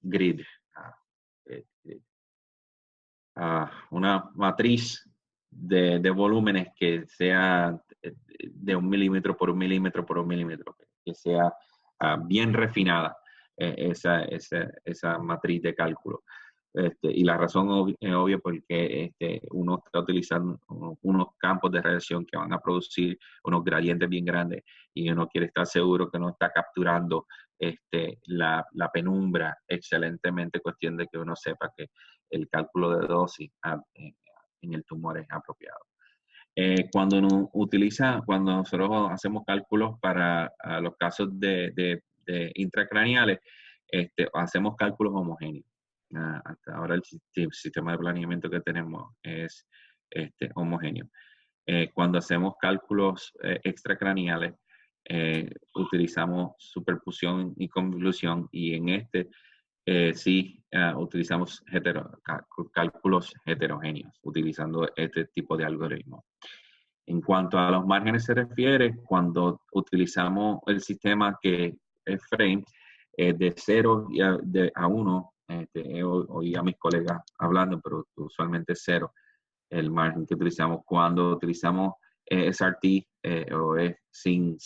grid, una matriz de volúmenes que sea de 1 milímetro por 1 milímetro por 1 milímetro, que sea bien refinada esa matriz de cálculo. Y la razón es obvia porque uno está utilizando unos campos de radiación que van a producir unos gradientes bien grandes y uno quiere estar seguro que no está capturando la penumbra excelentemente, cuestión de que uno sepa que el cálculo de dosis en el tumor es apropiado. Cuando nosotros hacemos cálculos para los casos de intracraneales, hacemos cálculos homogéneos. Hasta ahora el sistema de planeamiento que tenemos es homogéneo. Cuando hacemos cálculos extracraneales, utilizamos superposición y convolución, y en sí utilizamos cálculos heterogéneos, utilizando este tipo de algoritmo. En cuanto a los márgenes se refiere, cuando utilizamos el sistema que es frame, de 0 a 1, oí a mis colegas hablando, pero usualmente es 0 el margen que utilizamos. Cuando utilizamos SRT o es sin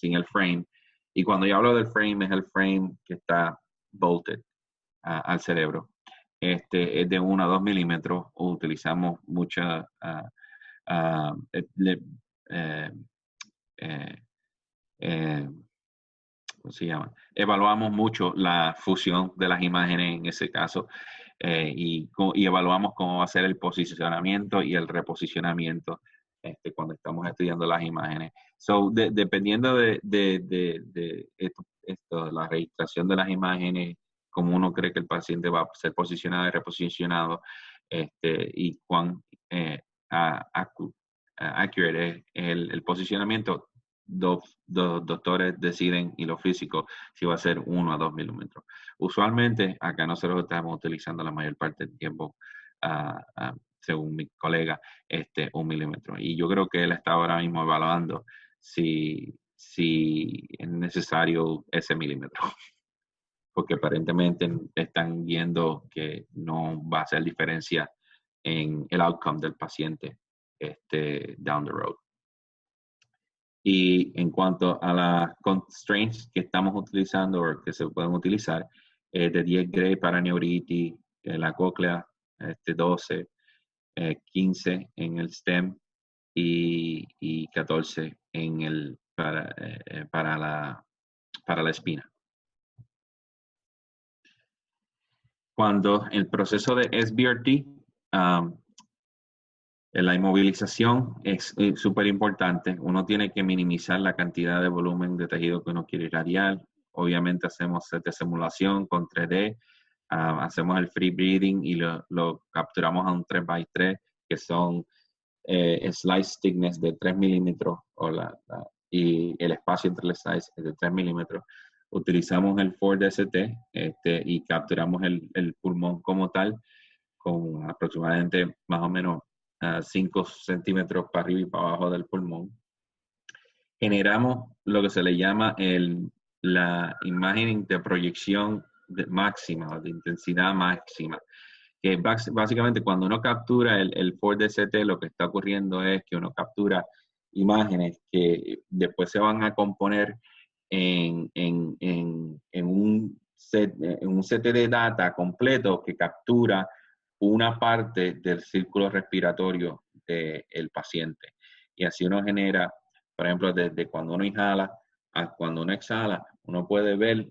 el frame, y cuando yo hablo del frame, es el frame que está bolted al cerebro. Es de 1 a 2 milímetros. Utilizamos mucha ¿cómo se llama? Evaluamos mucho la fusión de las imágenes en ese caso, y evaluamos cómo va a ser el posicionamiento y el reposicionamiento cuando estamos estudiando las imágenes. So, dependiendo de esto, la registración de las imágenes, cómo uno cree que el paciente va a ser posicionado y reposicionado, y cuán accurate es el posicionamiento, dos doctores deciden, y los físicos, si va a ser 1 a 2 milímetros. Usualmente, acá nosotros estamos utilizando la mayor parte del tiempo, según mi colega, 1 milímetro. Y yo creo que él está ahora mismo evaluando si es necesario ese milímetro. Porque aparentemente están viendo que no va a hacer diferencia en el outcome del paciente down the road. Y en cuanto a las constraints que estamos utilizando o que se pueden utilizar, de 10 gray para neuritis, la cóclea, 12, 15 en el stem y 14 para la espina. Cuando el proceso de SBRT, la inmovilización es súper importante. Uno tiene que minimizar la cantidad de volumen de tejido que uno quiere irradiar. Obviamente hacemos set de simulación con 3D, hacemos el free breathing y lo capturamos a un 3x3, que son slice thickness de 3 milímetros y el espacio entre los slices es de 3 milímetros. Utilizamos el 4DST y capturamos el pulmón como tal con aproximadamente más o menos 5 centímetros para arriba y para abajo del pulmón. Generamos lo que se le llama la imagen de proyección máxima, de intensidad máxima, que básicamente cuando uno captura el 4DST, lo que está ocurriendo es que uno captura imágenes que después se van a componer en un set de data completo que captura una parte del círculo respiratorio del paciente. Y así uno genera, por ejemplo, desde cuando uno inhala a cuando uno exhala, uno puede ver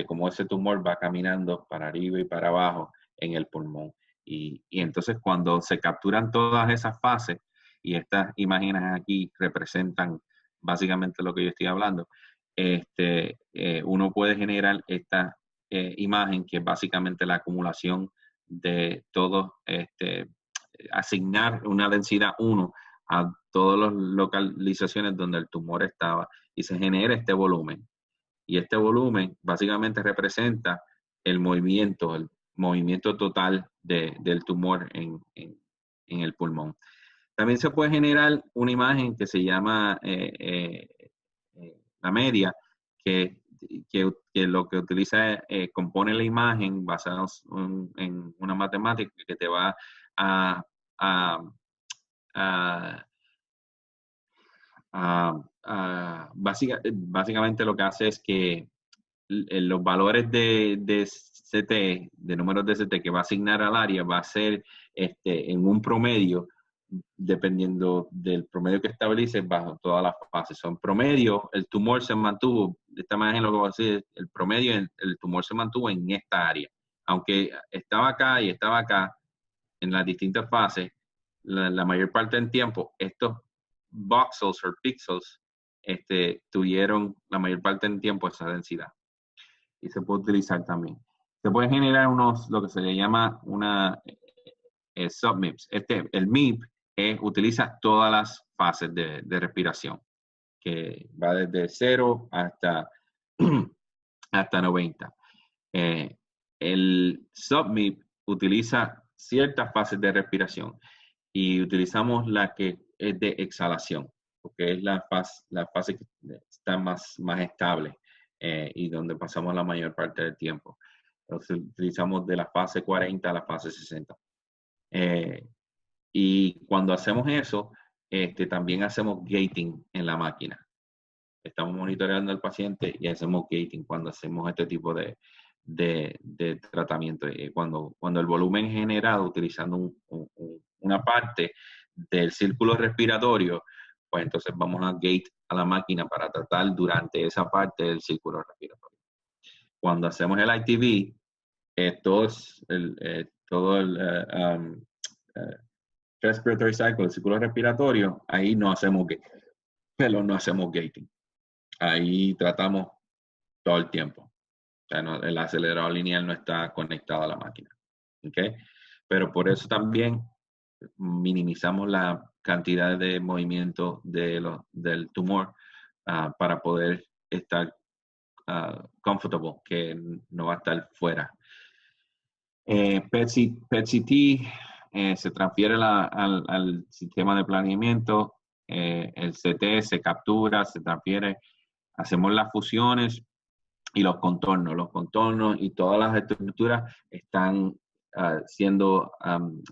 cómo ese tumor va caminando para arriba y para abajo en el pulmón. Y entonces cuando se capturan todas esas fases, y estas imágenes aquí representan básicamente lo que yo estoy hablando, uno puede generar esta imagen que es básicamente la acumulación de todo, asignar una densidad 1 a todas las localizaciones donde el tumor estaba y se genera este volumen. Y este volumen básicamente representa el movimiento total del tumor en el pulmón. También se puede generar una imagen que se llama la media, que lo que utiliza compone la imagen basada en una matemática que te va básicamente lo que hace es que los valores de CT, de números de CT que va a asignar al área, va a ser en un promedio, dependiendo del promedio que estabilice bajo todas las fases. Son promedio, el tumor se mantuvo, de esta manera lo que va a decir, el promedio, el tumor se mantuvo en esta área. Aunque estaba acá y estaba acá, en las distintas fases, la mayor parte del tiempo, estos voxels o píxeles tuvieron la mayor parte del tiempo esa densidad. Y se puede utilizar también. Se puede generar lo que se le llama una subMIPS. El MIP utiliza todas las fases de respiración, que va desde 0 hasta 90. El subMIP utiliza ciertas fases de respiración y utilizamos la que es de exhalación, porque es la fase que está más estable y donde pasamos la mayor parte del tiempo. Entonces utilizamos de la fase 40 a la fase 60. Y cuando hacemos eso, también hacemos gating en la máquina. Estamos monitoreando al paciente y hacemos gating cuando hacemos este tipo de tratamiento. Cuando el volumen es generado utilizando una parte del círculo respiratorio, pues entonces vamos a gate a la máquina para tratar durante esa parte del círculo respiratorio. Cuando hacemos el ITV, todo el respiratory cycle, el círculo respiratorio, ahí no hacemos gating. Ahí tratamos todo el tiempo. O sea, el acelerador lineal no está conectado a la máquina. ¿Okay? Pero por eso también minimizamos la cantidad de movimiento del tumor para poder estar comfortable, que no va a estar fuera. PET-CT se transfiere al sistema de planeamiento. El CT se captura, se transfiere. Hacemos las fusiones y los contornos. Los contornos y todas las estructuras están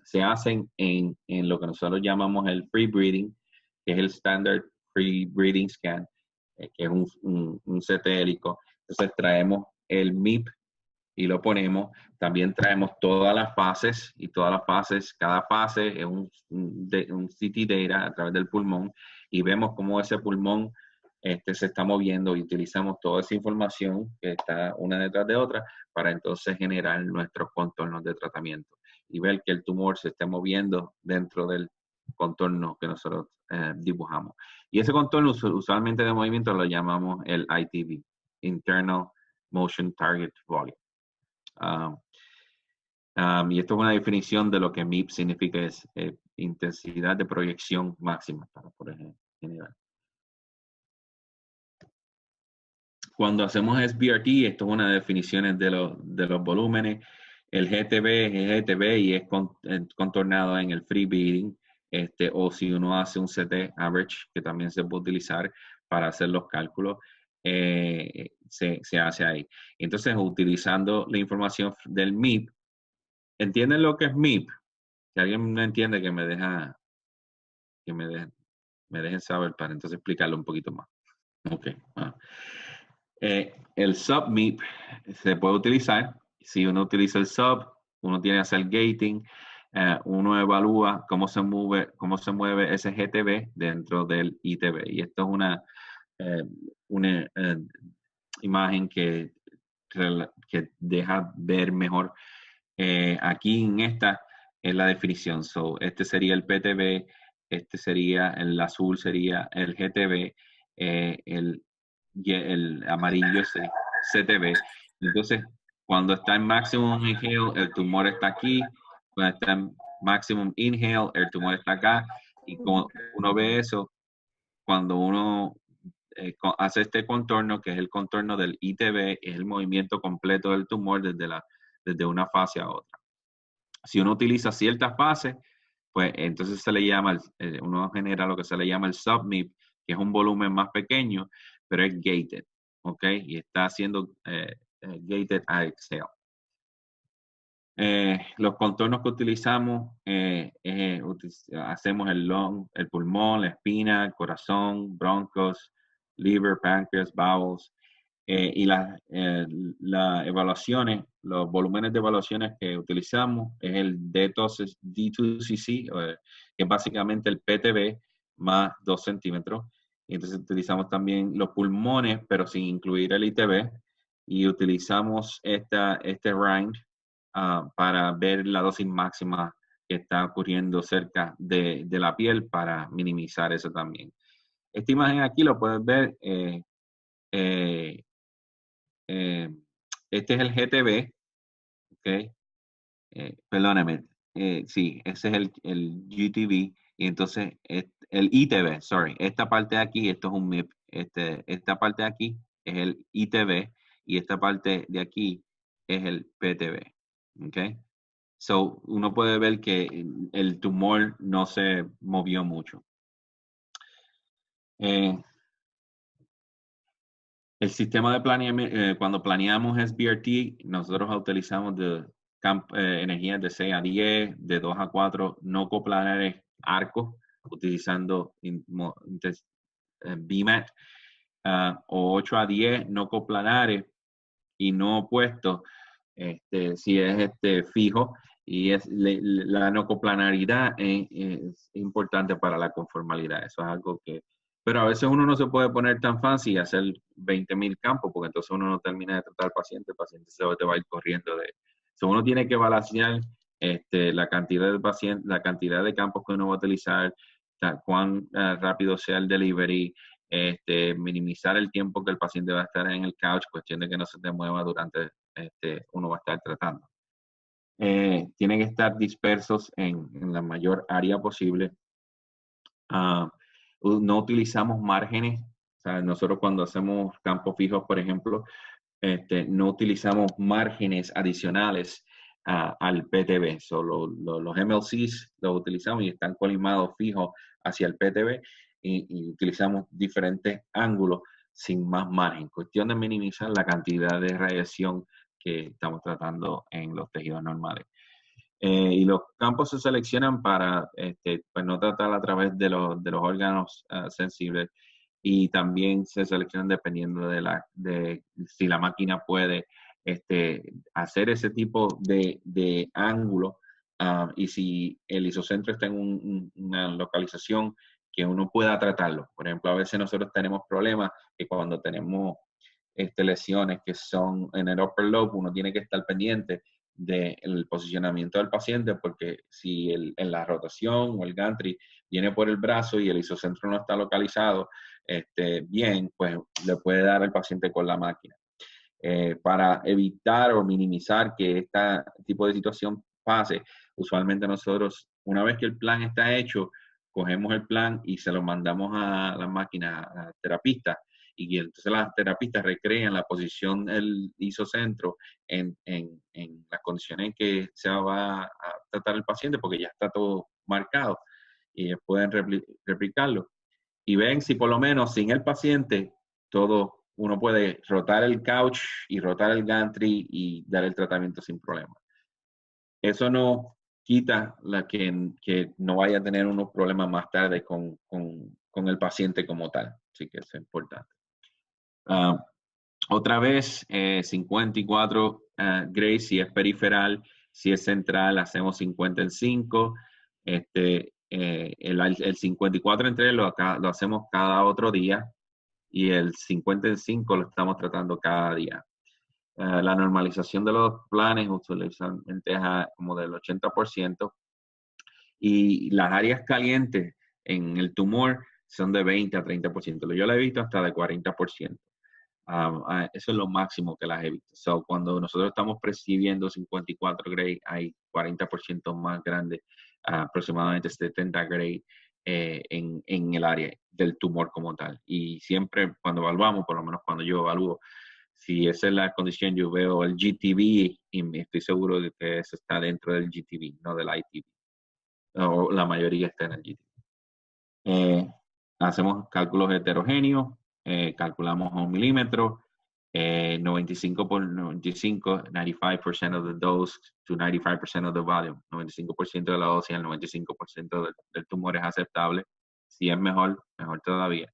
se hacen en lo que nosotros llamamos el free breathing, que es el Standard Free Breathing Scan, que es un CT hélico. Entonces traemos el MIP y lo ponemos. También traemos todas las fases y todas las fases, cada fase es un CT data a través del pulmón y vemos cómo ese pulmón se está moviendo y utilizamos toda esa información que está una detrás de otra para entonces generar nuestros contornos de tratamiento y ver que el tumor se esté moviendo dentro del contorno que nosotros dibujamos. Y ese contorno usualmente de movimiento lo llamamos el ITV, Internal Motion Target Volume. Y esto es una definición de lo que MIP significa, es intensidad de proyección máxima, para poder generar. Cuando hacemos SBRT, esto es una definición de los volúmenes. El GTV es GTV y es contornado en el free beating, o si uno hace un CT average, que también se puede utilizar para hacer los cálculos, se hace ahí. Entonces, utilizando la información del MIP, ¿entienden lo que es MIP? Si alguien no entiende, que me dejen saber para entonces explicarlo un poquito más. Ok. El sub-MIP se puede utilizar. Si uno utiliza el sub, uno tiene que hacer gating. Uno evalúa cómo se mueve ese GTV dentro del ITV. Y esto es una imagen que deja ver mejor. Aquí en esta es la definición. So, este sería el PTV, este sería el azul, sería el GTV, el amarillo es el CTV. Entonces, cuando está en maximum inhale, el tumor está aquí. Cuando está en maximum inhale, el tumor está acá. Y como uno ve eso, cuando uno hace este contorno, que es el contorno del ITV, es el movimiento completo del tumor desde una fase a otra. Si uno utiliza ciertas fases, pues entonces se le llama, uno genera lo que se le llama el sub-MIP, que es un volumen más pequeño, pero es gated, ¿ok? Y está haciendo gated a exhale. Los contornos que utilizamos, hacemos el pulmón, la espina, el corazón, broncos, liver, pancreas, bowels, y las evaluaciones, los volúmenes de evaluaciones que utilizamos es el D2CC, que es básicamente el PTV más 2 centímetros. Y entonces utilizamos también los pulmones, pero sin incluir el ITV. Y utilizamos este range para ver la dosis máxima que está ocurriendo cerca de la piel para minimizar eso también. Esta imagen aquí lo puedes ver. Este es el GTV, ¿ok? Perdóname, sí, ese es el GTV, y entonces el ITV, sorry, esta parte de aquí, esto es un MIP, esta parte de aquí es el ITV, y esta parte de aquí es el PTV, ¿ok? So, uno puede ver que el tumor no se movió mucho. El sistema de planeamiento, cuando planeamos SBRT, nosotros utilizamos energías de 6 a 10, de 2 a 4 no coplanares arcos, utilizando BMAT, o 8 a 10 no coplanares y no opuestos, si es fijo, y la no coplanaridad es importante para la conformalidad. Eso es algo que... Pero a veces uno no se puede poner tan fancy y hacer 20,000 campos, porque entonces uno no termina de tratar al paciente, el paciente te va a ir corriendo de... So, uno tiene que balancear la cantidad de pacientes, la cantidad de campos que uno va a utilizar, cuán rápido sea el delivery, minimizar el tiempo que el paciente va a estar en el couch, cuestión de que no se te mueva durante uno va a estar tratando. Tienen que estar dispersos en la mayor área posible. No utilizamos márgenes. O sea, nosotros cuando hacemos campos fijos, por ejemplo, no utilizamos márgenes adicionales al PTV. Solo los MLCs los utilizamos y están colimados fijos hacia el PTV, y utilizamos diferentes ángulos sin más margen. Cuestión de minimizar la cantidad de radiación que estamos tratando en los tejidos normales. Y los campos se seleccionan para pues no tratar a través de los órganos sensibles, y también se seleccionan dependiendo de si la máquina puede hacer ese tipo de ángulo. Y si el isocentro está en una localización que uno pueda tratarlo. Por ejemplo, a veces nosotros tenemos problemas que cuando tenemos lesiones que son en el upper lobe, uno tiene que estar pendiente del posicionamiento del paciente, porque si en la rotación o el gantry viene por el brazo y el isocentro no está localizado bien, pues le puede dar al paciente con la máquina. Para evitar o minimizar que este tipo de situación pase, usualmente nosotros, una vez que el plan está hecho, cogemos el plan y se lo mandamos a la máquina, a terapista, y entonces las terapistas recrean la posición del isocentro en las condiciones en que se va a tratar el paciente, porque ya está todo marcado, y pueden replicarlo. Y ven si por lo menos sin el paciente uno puede rotar el couch y rotar el gantry y dar el tratamiento sin problema. Eso no quita que no vaya a tener unos problemas más tarde con el paciente como tal. Así que eso es importante. Otra vez, 54 Gray, si es periferal, si es central, hacemos 50 en 5. El 54 en 3 lo hacemos cada otro día, y el 50 en 5 lo estamos tratando cada día. La normalización de los planes usualmente es como del 80%, y las áreas calientes en el tumor son de 20 a 30%. Yo la he visto hasta de 40%. Eso es lo máximo que las he visto. So, cuando nosotros estamos percibiendo 54 Gray, hay 40% más grande, aproximadamente 70 Gray en el área del tumor como tal. Y siempre cuando evaluamos, por lo menos cuando yo evalúo, si esa es la condición, yo veo el GTV y me estoy seguro de que eso está dentro del GTV, no del ITV. O la mayoría está en el GTV. Hacemos cálculos heterogéneos, calculamos a 1 milímetro, 95 por 95, 95% of the dose to 95% of the volume. 95% de la dosis al 95% del tumor es aceptable. Si es mejor, mejor todavía.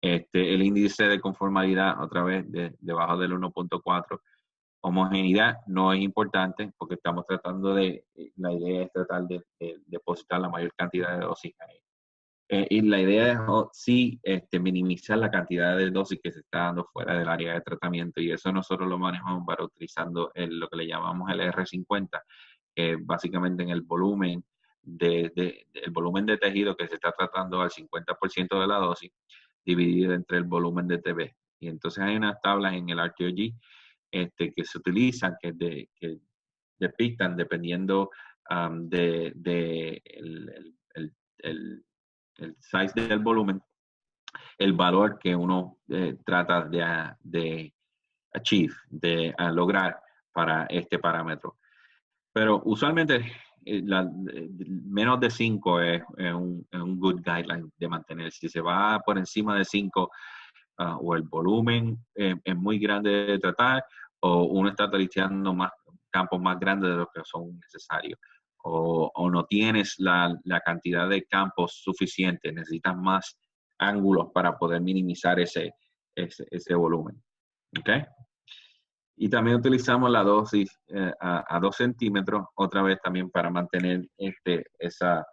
El índice de conformalidad, otra vez, debajo del 1.4. Homogeneidad no es importante porque estamos tratando la idea es tratar de depositar la mayor cantidad de dosis ahí. Y la idea es sí minimizar la cantidad de dosis que se está dando fuera del área de tratamiento, y eso nosotros lo manejamos para utilizando lo que le llamamos el R50, que básicamente en el volumen el volumen de tejido que se está tratando al 50% de la dosis, dividido entre el volumen de TB. Y entonces hay unas tablas en el RTOG que se utilizan, que depictan, dependiendo el size del volumen, el valor que uno trata de achieve, de lograr para este parámetro. Pero usualmente menos de 5 es un good guideline de mantener. Si se va por encima de 5, o el volumen es muy grande de tratar, o uno está testeando campos más grandes de los que son necesarios, o no tienes la cantidad de campos suficiente, necesitas más ángulos para poder minimizar ese volumen. ¿Ok? Y también utilizamos la dosis a 2 centímetros, otra vez también para mantener esa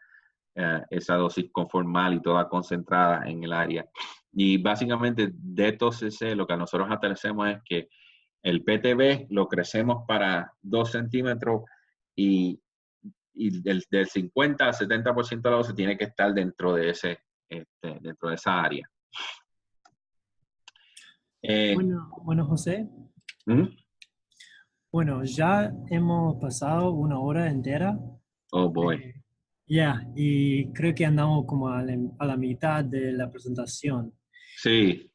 dosis conformal y toda concentrada en el área. Y básicamente de estos lo que nosotros hacemos es que el PTB lo crecemos para 2 centímetros, y del 50 al 70% de la dosis tiene que estar dentro de esa área. Bueno, José. ¿Mm? Bueno, ya hemos pasado 1 hora entera. Oh, boy. Y creo que andamos como a la mitad de la presentación. Sí.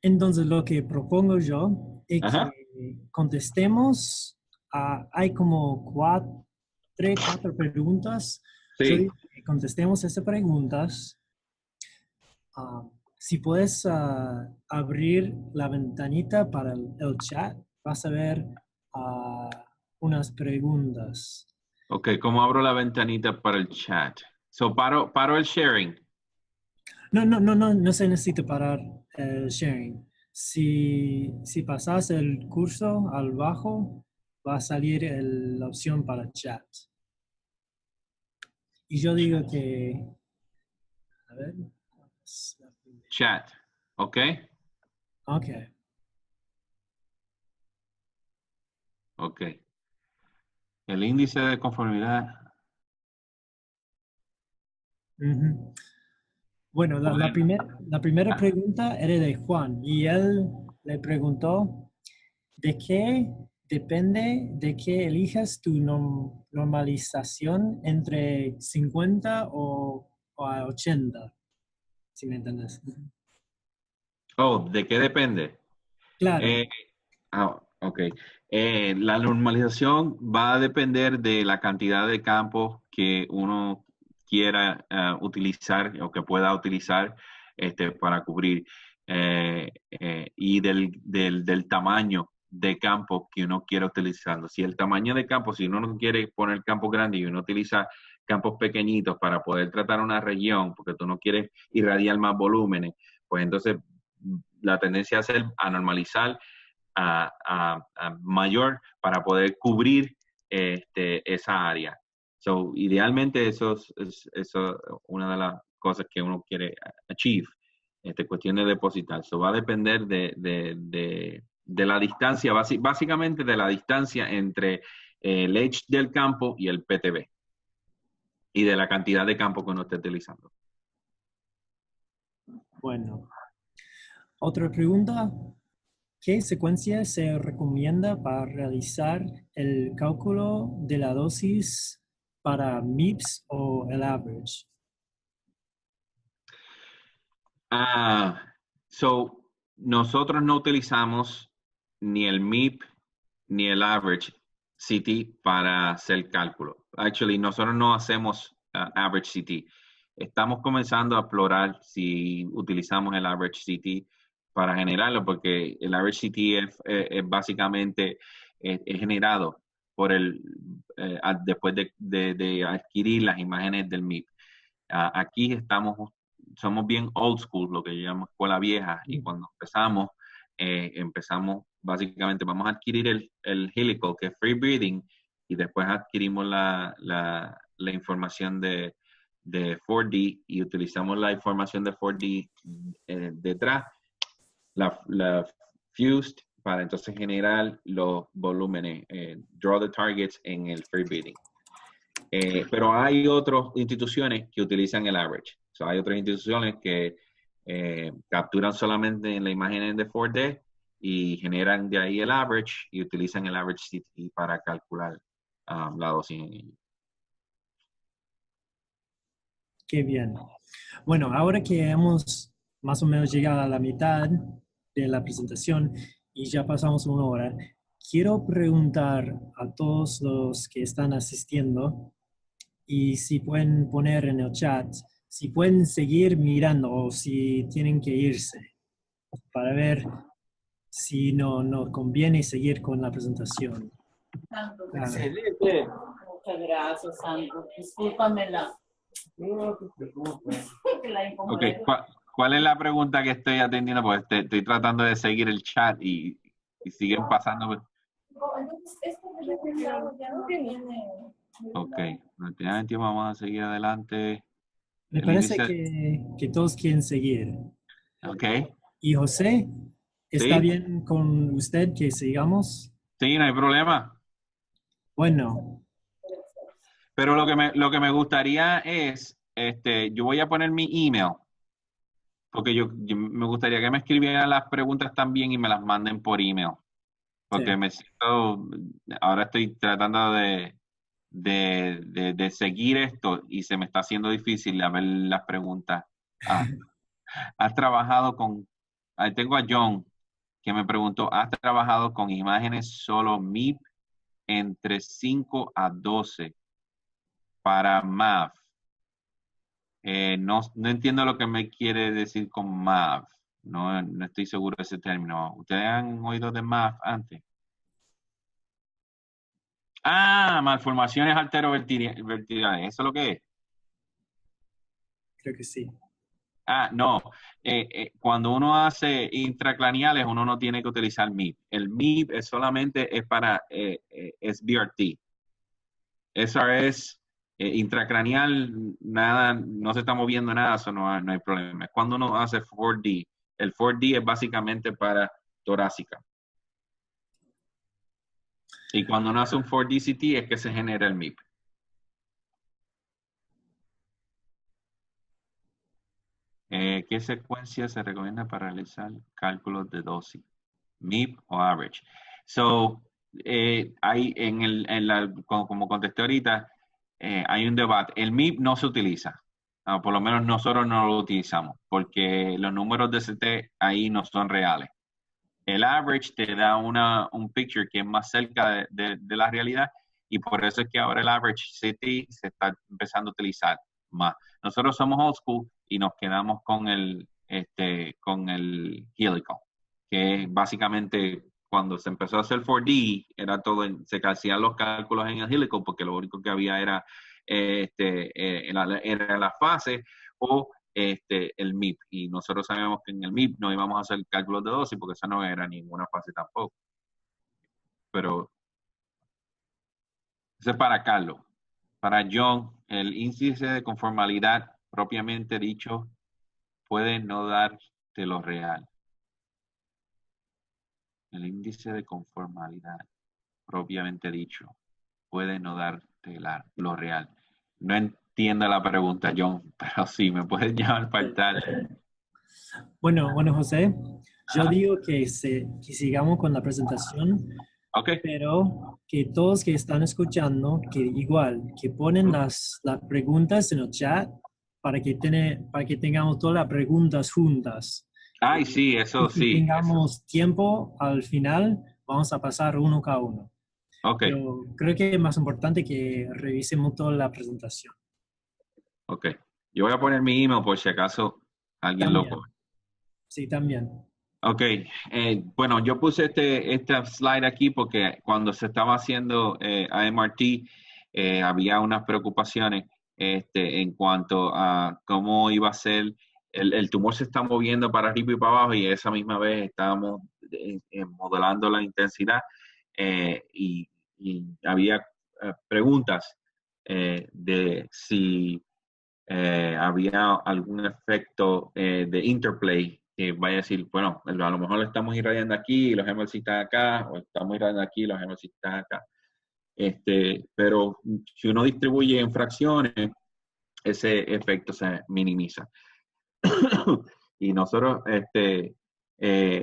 Entonces, lo que propongo yo es Ajá. que contestemos. Hay como 4 preguntas. Sí. Yo digo que contestemos esas preguntas. Si puedes abrir la ventanita para el chat, vas a ver unas preguntas. Ok, ¿cómo abro la ventanita para el chat? So, paro el sharing. No se necesita parar el sharing. Si pasas el curso al bajo, va a salir la opción para chat. Y yo digo que, a ver, Chat, ¿ok? ok. Ok. El índice de conformidad. Ujú. Bueno, la primera pregunta era de Juan y él le preguntó de qué depende de que elijas tu normalización entre 50 o a 80, si me entiendes. Oh, ¿de qué depende? Claro, Eh, ok. La normalización va a depender de la cantidad de campos que uno quiera utilizar o que pueda utilizar para cubrir y del tamaño de campo que uno quiera utilizando. Si el tamaño de campo, si uno no quiere poner campo grande y uno utiliza campos pequeñitos para poder tratar una región, porque tú no quieres irradiar más volúmenes, pues entonces la tendencia es a normalizar a mayor para poder cubrir esa área. So, idealmente eso es una de las cosas que uno quiere achieve, cuestión de depositar. So, va a depender de la distancia, básicamente de la distancia entre el edge del campo y el PTB y de la cantidad de campo que uno esté utilizando. bueno. Otra pregunta. ¿Qué secuencia se recomienda para realizar el cálculo de la dosis para MIPS o el average? So, nosotros no utilizamos ni el MIP ni el average CT para hacer cálculo. Actually, nosotros no hacemos average CT. Estamos comenzando a explorar si utilizamos el average CT para generarlo, porque el average CT es básicamente es generado por después de adquirir las imágenes del MIP. Aquí somos bien old school, lo que llamamos escuela vieja, y cuando empezamos básicamente, vamos a adquirir el helical, que es free breathing, y después adquirimos la información de 4D y utilizamos la información de 4D detrás, la fused, para entonces generar los volúmenes, draw the targets en el free breathing. Pero hay otras instituciones que utilizan el average. O sea, hay otras instituciones que capturan solamente la imagen de 4D y generan de ahí el average y utilizan el average CT para calcular la dosis en ello. Qué bien. Bueno, ahora que hemos más o menos llegado a la mitad de la presentación y ya pasamos una hora, quiero preguntar a todos los que están asistiendo y si pueden poner en el chat, si pueden seguir mirando o si tienen que irse para ver si nos conviene seguir con la presentación. Excelente. Muchas gracias, Sandro. Discúlpamela. No te preocupes. Ok, ¿cuál es la pregunta que estoy atendiendo? Pues estoy tratando de seguir el chat y siguen pasando. Ok, definitivamente vamos a seguir adelante. Me parece que todos quieren seguir. Ok. ¿Y José? ¿Está Sí. bien con usted que sigamos? Sí, no hay problema. Bueno. Pero lo que me gustaría es, yo voy a poner mi email, porque yo me gustaría que me escribieran las preguntas también y me las manden por email, porque Sí. me siento, ahora estoy tratando de seguir esto y se me está haciendo difícil a ver las preguntas. ¿Has trabajado tengo a John que me preguntó, ¿has trabajado con imágenes solo MIP entre 5 a 12 para MAV? No entiendo lo que me quiere decir con MAV. No estoy seguro de ese término. ¿Ustedes han oído de MAV antes? Malformaciones arterovertebrales. ¿Eso es lo que es? Creo que sí. No. Cuando uno hace intracraneales, uno no tiene que utilizar MIP. El MIP solamente es para SBRT. SRS intracraneal, nada, no se está moviendo nada, eso no hay problema. Cuando uno hace 4D, el 4D es básicamente para torácica. Y cuando uno hace un 4DCT es que se genera el MIP. ¿Qué secuencia se recomienda para realizar cálculos de dosis? MIP o average. So, hay como contesté ahorita, hay un debate. El MIP no se utiliza. Por lo menos nosotros no lo utilizamos porque los números de CT ahí no son reales. El average te da un picture que es más cerca de la realidad y por eso es que ahora el average CT se está empezando a utilizar más. Nosotros somos old school y nos quedamos con el helical, que básicamente cuando se empezó a hacer 4D era todo, se hacían los cálculos en el helical porque lo único que había era la fase o el MIP. Y nosotros sabíamos que en el MIP no íbamos a hacer cálculos de dosis porque esa no era ninguna fase tampoco. Pero eso es para Carlos. Para John, el índice de conformalidad propiamente dicho puede no darte lo real. El índice de conformalidad propiamente dicho puede no darte lo real. No entiendo la pregunta, John, pero sí, me puedes llamar para tal. Bueno, José, yo digo que sigamos con la presentación, Okay. pero que todos que están escuchando, que igual, que ponen las preguntas en el chat para que tengamos todas las preguntas juntas. Ay, sí, eso y si sí. tengamos tiempo al final, vamos a pasar uno cada uno. Ok. Pero creo que es más importante que revisemos toda la presentación. Ok. Yo voy a poner mi email por si acaso alguien También. lo pone. Sí, también. Ok. Bueno, yo puse este slide aquí porque cuando se estaba haciendo AMRT había unas preocupaciones en cuanto a cómo iba a ser. El tumor se está moviendo para arriba y para abajo y esa misma vez estábamos modelando la intensidad y había preguntas de si había algún efecto de interplay que vaya a decir, bueno, a lo mejor lo estamos irradiando aquí y los MLC están acá, o estamos irradiando aquí y los MLC están acá. Pero si uno distribuye en fracciones, ese efecto se minimiza. Y nosotros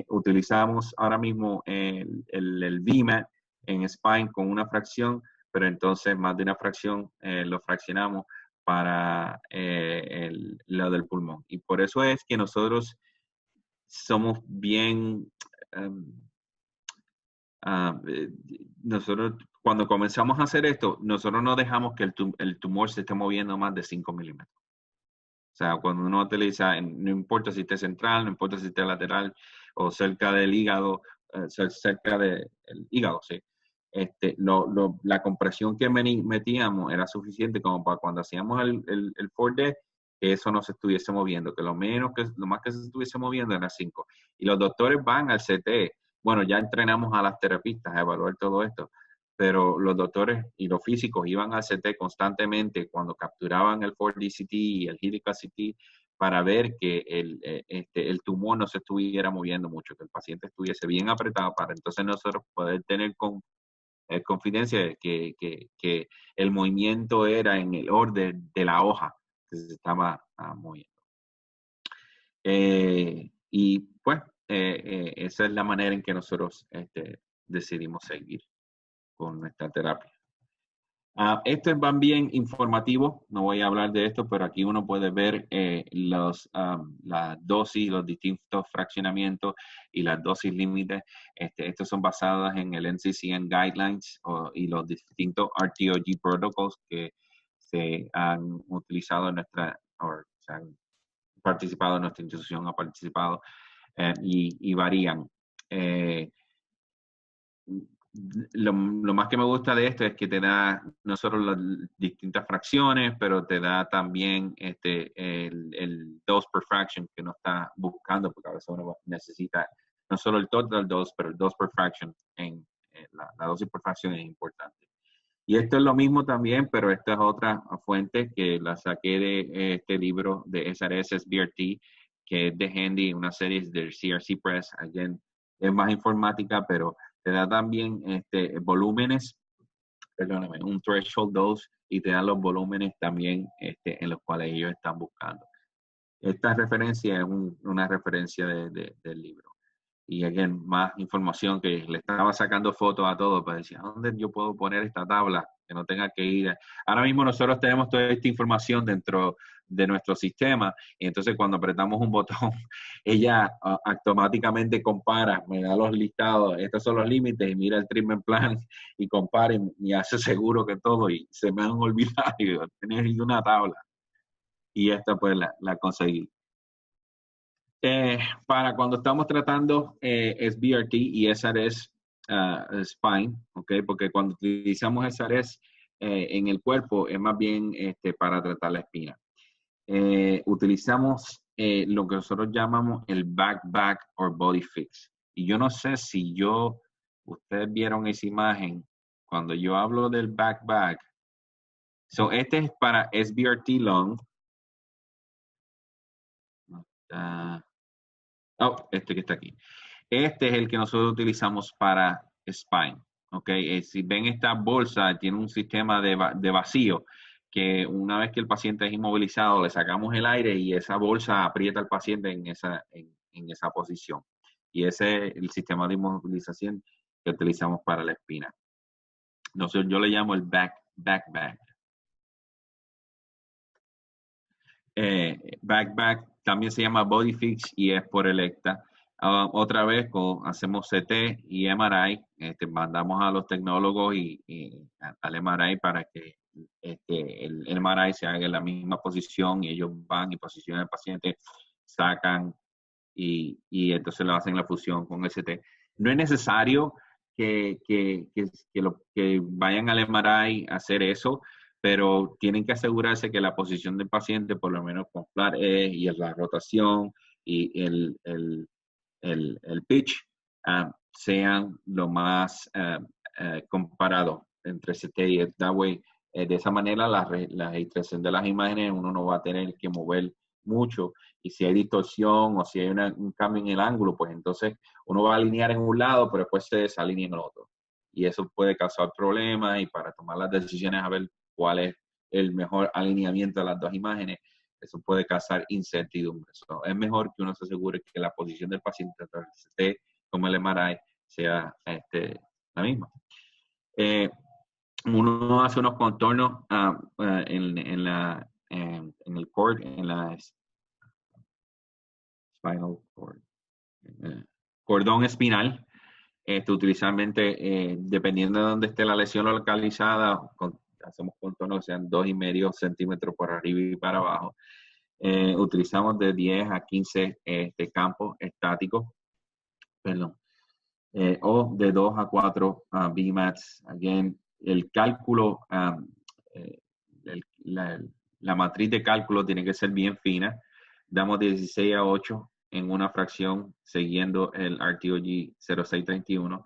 utilizamos ahora mismo el VMAT en Spine con una fracción, pero entonces más de una fracción lo fraccionamos para lo del pulmón. Y por eso es que nosotros somos bien... nosotros, cuando comenzamos a hacer esto, nosotros no dejamos que el tumor se esté moviendo más de 5 milímetros. O sea, cuando uno utiliza, no importa si esté central, no importa si esté lateral o cerca del hígado, cerca del hígado, sí. La compresión que metíamos era suficiente como para cuando hacíamos el 4D, que eso no se estuviese moviendo, que lo más que se estuviese moviendo era 5. Y los doctores van al CT. Bueno, ya entrenamos a las terapistas a evaluar todo esto, pero los doctores y los físicos iban al CT constantemente cuando capturaban el 4DCT y el helical CT para ver que el tumor no se estuviera moviendo mucho, que el paciente estuviese bien apretado para entonces nosotros poder tener confidencia de que el movimiento era en el orden de la hoja que se estaba moviendo. Y pues esa es la manera en que nosotros decidimos seguir con nuestra terapia. Esto es bien informativo, no voy a hablar de esto, pero aquí uno puede ver las dosis, los distintos fraccionamientos y las dosis límites. Estos son basadas en el NCCN Guidelines y los distintos RTOG protocols que se han utilizado en se han participado, nuestra institución ha participado y varían. lo más que me gusta de esto es que te da no solo las distintas fracciones, pero te da también el dose per fraction que uno está buscando, porque a veces uno necesita no solo el total dose, pero el dose per fraction. La dosis por fracción es importante. Y esto es lo mismo también, pero esta es otra fuente que la saqué de este libro de SRS SBRT, que es de Handy, una serie del CRC Press. Again, es más informática, pero te da también volúmenes, perdóname, un threshold dose, y te da los volúmenes también en los cuales ellos están buscando. Esta referencia es una referencia del libro. Y again, más información, que le estaba sacando fotos a todo para decir, ¿dónde yo puedo poner esta tabla? Que no tenga que ir. Ahora mismo nosotros tenemos toda esta información dentro de nuestro sistema, y entonces cuando apretamos un botón, ella automáticamente compara, me da los listados, estos son los límites, y mira el treatment plan, y compara, y hace seguro que todo, y se me han olvidado, y tener una tabla. Y esta pues la conseguí. Para cuando estamos tratando SBRT y SRS Spine, ¿ok? Porque cuando utilizamos SRS en el cuerpo es más bien para tratar la espina. Utilizamos lo que nosotros llamamos el back or body fix. Y yo no sé si ustedes vieron esa imagen, cuando yo hablo del back. So, este es para SBRT long. Este que está aquí. Este es el que nosotros utilizamos para spine. ¿Ok? Si ven esta bolsa, tiene un sistema de vacío, que una vez que el paciente es inmovilizado, le sacamos el aire y esa bolsa aprieta al paciente en esa posición. Y ese es el sistema de inmovilización que utilizamos para la espina. Entonces yo le llamo el back. Back también se llama body fix y es por Electa. Otra vez hacemos CT y MRI, mandamos a los tecnólogos y al MRI para que el MRI se haga en la misma posición, y ellos van y posicionan al paciente, sacan y entonces le hacen la fusión con el CT. No es necesario que vayan al MRI a hacer eso, pero tienen que asegurarse que la posición del paciente, por lo menos con flat E y la rotación y el pitch, sean lo más comparado entre CT y that way. De esa manera, la registración de las imágenes, uno no va a tener que mover mucho, y si hay distorsión o si hay un cambio en el ángulo, pues entonces uno va a alinear en un lado, pero después se desalinea en el otro. Y eso puede causar problemas, y para tomar las decisiones a ver cuál es el mejor alineamiento de las dos imágenes, eso puede causar incertidumbre. So, es mejor que uno se asegure que la posición del paciente, tanto el CT como el MRI, sea la misma. Uno hace unos contornos en el cord, en la spinal cord, cordón espinal. Usualmente, dependiendo de dónde esté la lesión localizada, hacemos contornos que sean 2,5 centímetros por arriba y para abajo. Utilizamos de 10 a 15 campos estáticos, perdón, o de 2 a 4 BMATs. Again, el cálculo, la matriz de cálculo tiene que ser bien fina. Damos 16 a 8 en una fracción, siguiendo el RTOG 0631.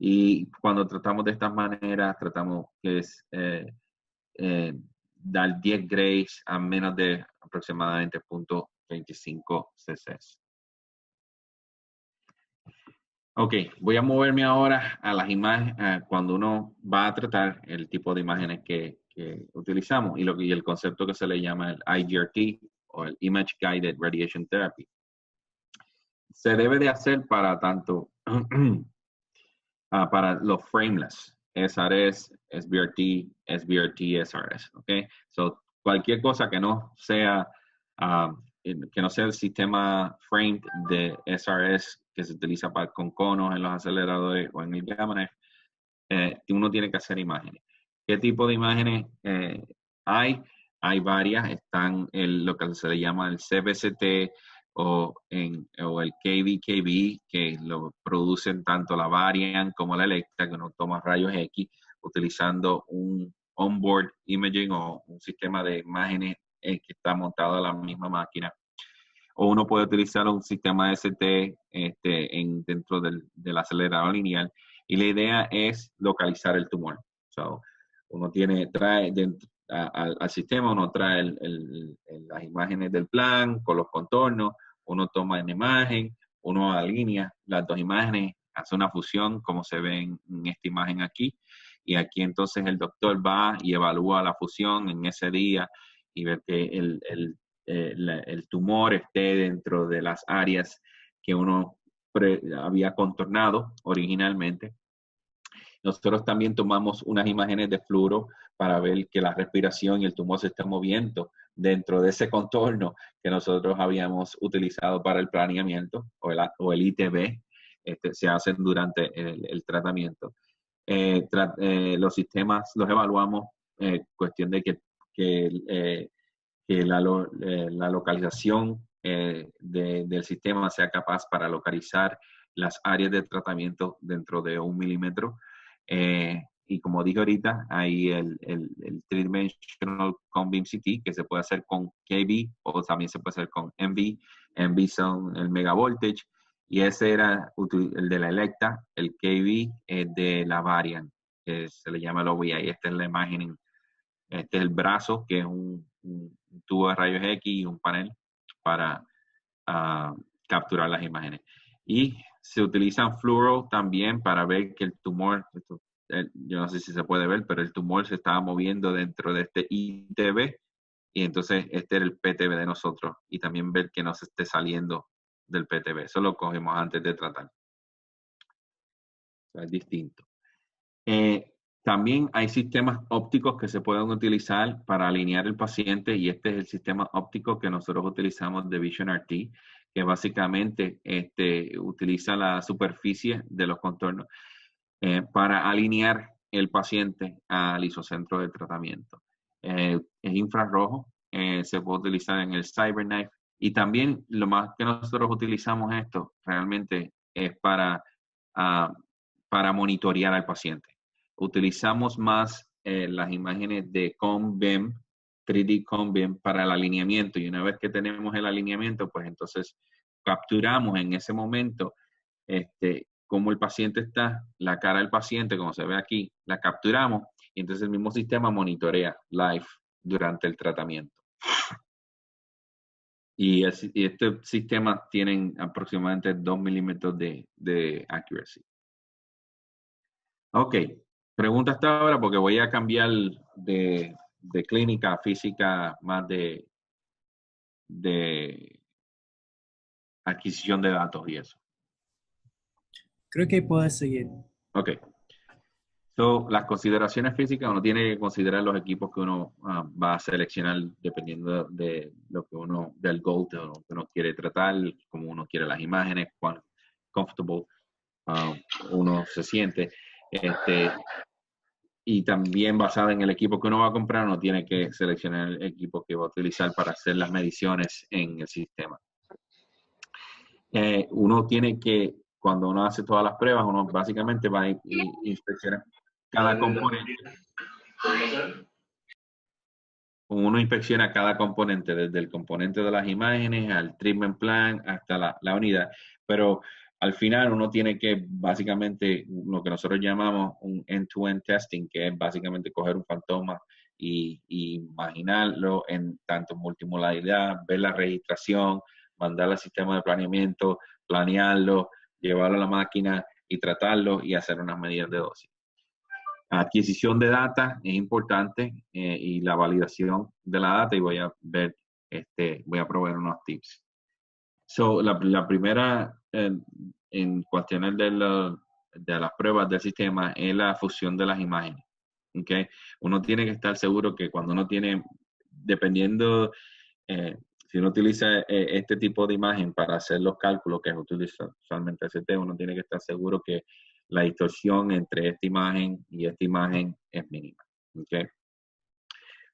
Y cuando tratamos de esta manera, tratamos que es dar 10 grays a menos de aproximadamente 0.25 cc. Ok, voy a moverme ahora a las imágenes, cuando uno va a tratar el tipo de imágenes que utilizamos, y el concepto que se le llama el IGRT, o el Image Guided Radiation Therapy. Se debe de hacer para tanto para los frameless, SRS, SBRT, SRS, ¿ok? So, cualquier cosa que no sea el sistema framed de SRS que se utiliza con conos en los aceleradores o en el Gamma Knife, uno tiene que hacer imágenes. ¿Qué tipo de imágenes hay? Hay varias. Están lo que se le llama el CBCT, o el KV, que lo producen tanto la Varian como la Electa, que uno toma rayos X utilizando un onboard imaging o un sistema de imágenes que está montado en la misma máquina. O uno puede utilizar un sistema ST dentro del acelerador lineal. Y la idea es localizar el tumor. So, uno trae al sistema, uno trae las imágenes del plan con los contornos, uno toma una imagen, uno alinea las dos imágenes, hace una fusión como se ve en esta imagen aquí. Y aquí entonces el doctor va y evalúa la fusión en ese día y ver que el tumor esté dentro de las áreas que uno había contornado originalmente. Nosotros también tomamos unas imágenes de fluoro para ver que la respiración y el tumor se están moviendo dentro de ese contorno que nosotros habíamos utilizado para el planeamiento o el ITB. Se hacen durante el tratamiento. Los sistemas los evaluamos cuestión de que la localización del sistema sea capaz para localizar las áreas de tratamiento dentro de 1 milímetro. Y como dije ahorita, hay el Three-Dimensional con Beam CT que se puede hacer con KB o también se puede hacer con MV. MV son el megavoltage y ese era el de la Electa, el KB es de la Varian, que se le llama el OVI. Esta es la imagen, este es el brazo, que es un tubo de rayos X y un panel para capturar las imágenes. Y se utilizan fluoro también para ver que el tumor, yo no sé si se puede ver, pero el tumor se estaba moviendo dentro de este ITB y entonces este era el PTB de nosotros y también ver que no se esté saliendo del PTB. Eso lo cogemos antes de tratar. O sea, es distinto. También hay sistemas ópticos que se pueden utilizar para alinear el paciente y este es el sistema óptico que nosotros utilizamos de Vision RT, que básicamente utiliza la superficie de los contornos para alinear el paciente al isocentro del tratamiento. Es infrarrojo, se puede utilizar en el CyberKnife y también lo más que nosotros utilizamos esto realmente es para monitorear al paciente. Utilizamos más las imágenes de COM-BEM, 3D COM-BEM para el alineamiento y una vez que tenemos el alineamiento, pues entonces capturamos en ese momento cómo el paciente está, la cara del paciente, como se ve aquí, la capturamos y entonces el mismo sistema monitorea live durante el tratamiento. Y este sistema tiene aproximadamente 2 milímetros de accuracy. Ok, pregunta hasta ahora porque voy a cambiar de clínica a física más de adquisición de datos y eso. Creo que puedes seguir. Ok. So, las consideraciones físicas, uno tiene que considerar los equipos que uno va a seleccionar dependiendo de lo que del goal de lo que uno quiere tratar, cómo uno quiere las imágenes, cuán comfortable uno se siente. Y también basado en el equipo que uno va a comprar, uno tiene que seleccionar el equipo que va a utilizar para hacer las mediciones en el sistema. Uno tiene que, cuando uno hace todas las pruebas, uno básicamente va a inspeccionar cada componente. Uno inspecciona cada componente, desde el componente de las imágenes al treatment plan hasta la unidad. Pero al final uno tiene que básicamente lo que nosotros llamamos un end-to-end testing, que es básicamente coger un fantoma y imaginarlo en tanto multimodalidad, ver la registración, mandar al sistema de planeamiento, planearlo, llevarlo a la máquina y tratarlo y hacer unas medidas de dosis. Adquisición de data es importante y la validación de la data y voy a proveer unos tips. So, la primera en cuestiones de las pruebas del sistema es la fusión de las imágenes. ¿Okay? Uno tiene que estar seguro que cuando uno tiene, dependiendo, si uno utiliza este tipo de imagen para hacer los cálculos que utiliza usualmente ST, uno tiene que estar seguro que la distorsión entre esta imagen y esta imagen es mínima. ¿Okay?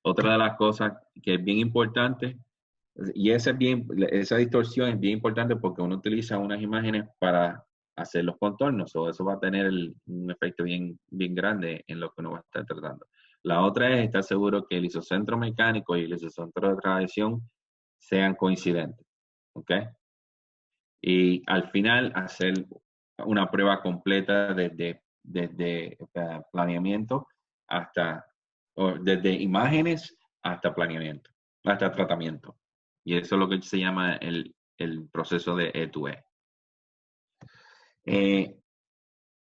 Otra de las cosas que es bien importante Y esa distorsión es bien importante porque uno utiliza unas imágenes para hacer los contornos, o eso va a tener un efecto bien grande en lo que uno va a estar tratando. La otra es estar seguro que el isocentro mecánico y el isocentro de radiación sean coincidentes, ¿ok? Y al final hacer una prueba completa desde planeamiento desde imágenes hasta planeamiento, hasta tratamiento. Y eso es lo que se llama el proceso de E2E.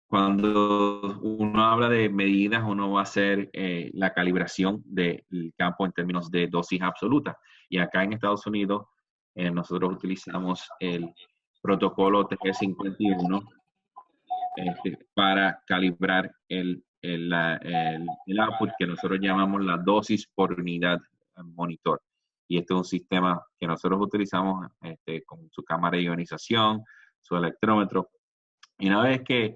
Cuando uno habla de medidas, uno va a hacer la calibración del campo en términos de dosis absoluta. Y acá en Estados Unidos, nosotros utilizamos el protocolo TG51 para calibrar el output que nosotros llamamos la dosis por unidad monitor. Y este es un sistema que nosotros utilizamos con su cámara de ionización, su electrómetro. Y una vez que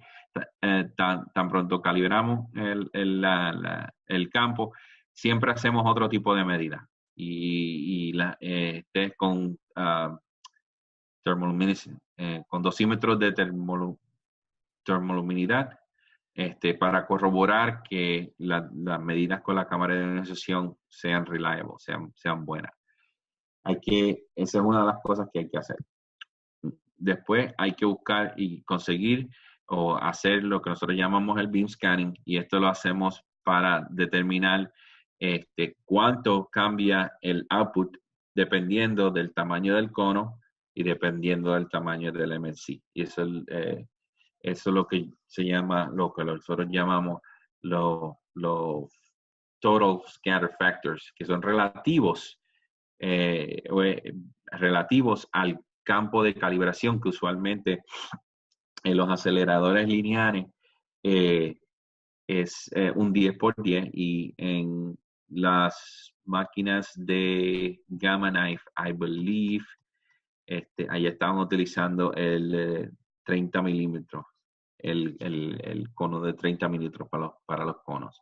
tan pronto calibramos el campo, siempre hacemos otro tipo de medida. Y este es con con dosímetros de termoluminidad para corroborar que las medidas con la cámara de ionización sean reliable, sean buenas. Esa es una de las cosas que hay que hacer. Después hay que buscar y conseguir o hacer lo que nosotros llamamos el beam scanning, y esto lo hacemos para determinar cuánto cambia el output dependiendo del tamaño del cono y dependiendo del tamaño del MLC. Y eso es lo que se llama, lo que nosotros llamamos los total scatter factors, que son relativos al campo de calibración que usualmente en los aceleradores lineares es un 10x10, y en las máquinas de Gamma Knife, I believe, ahí estaban utilizando el 30 milímetros, el cono de 30 milímetros para los conos.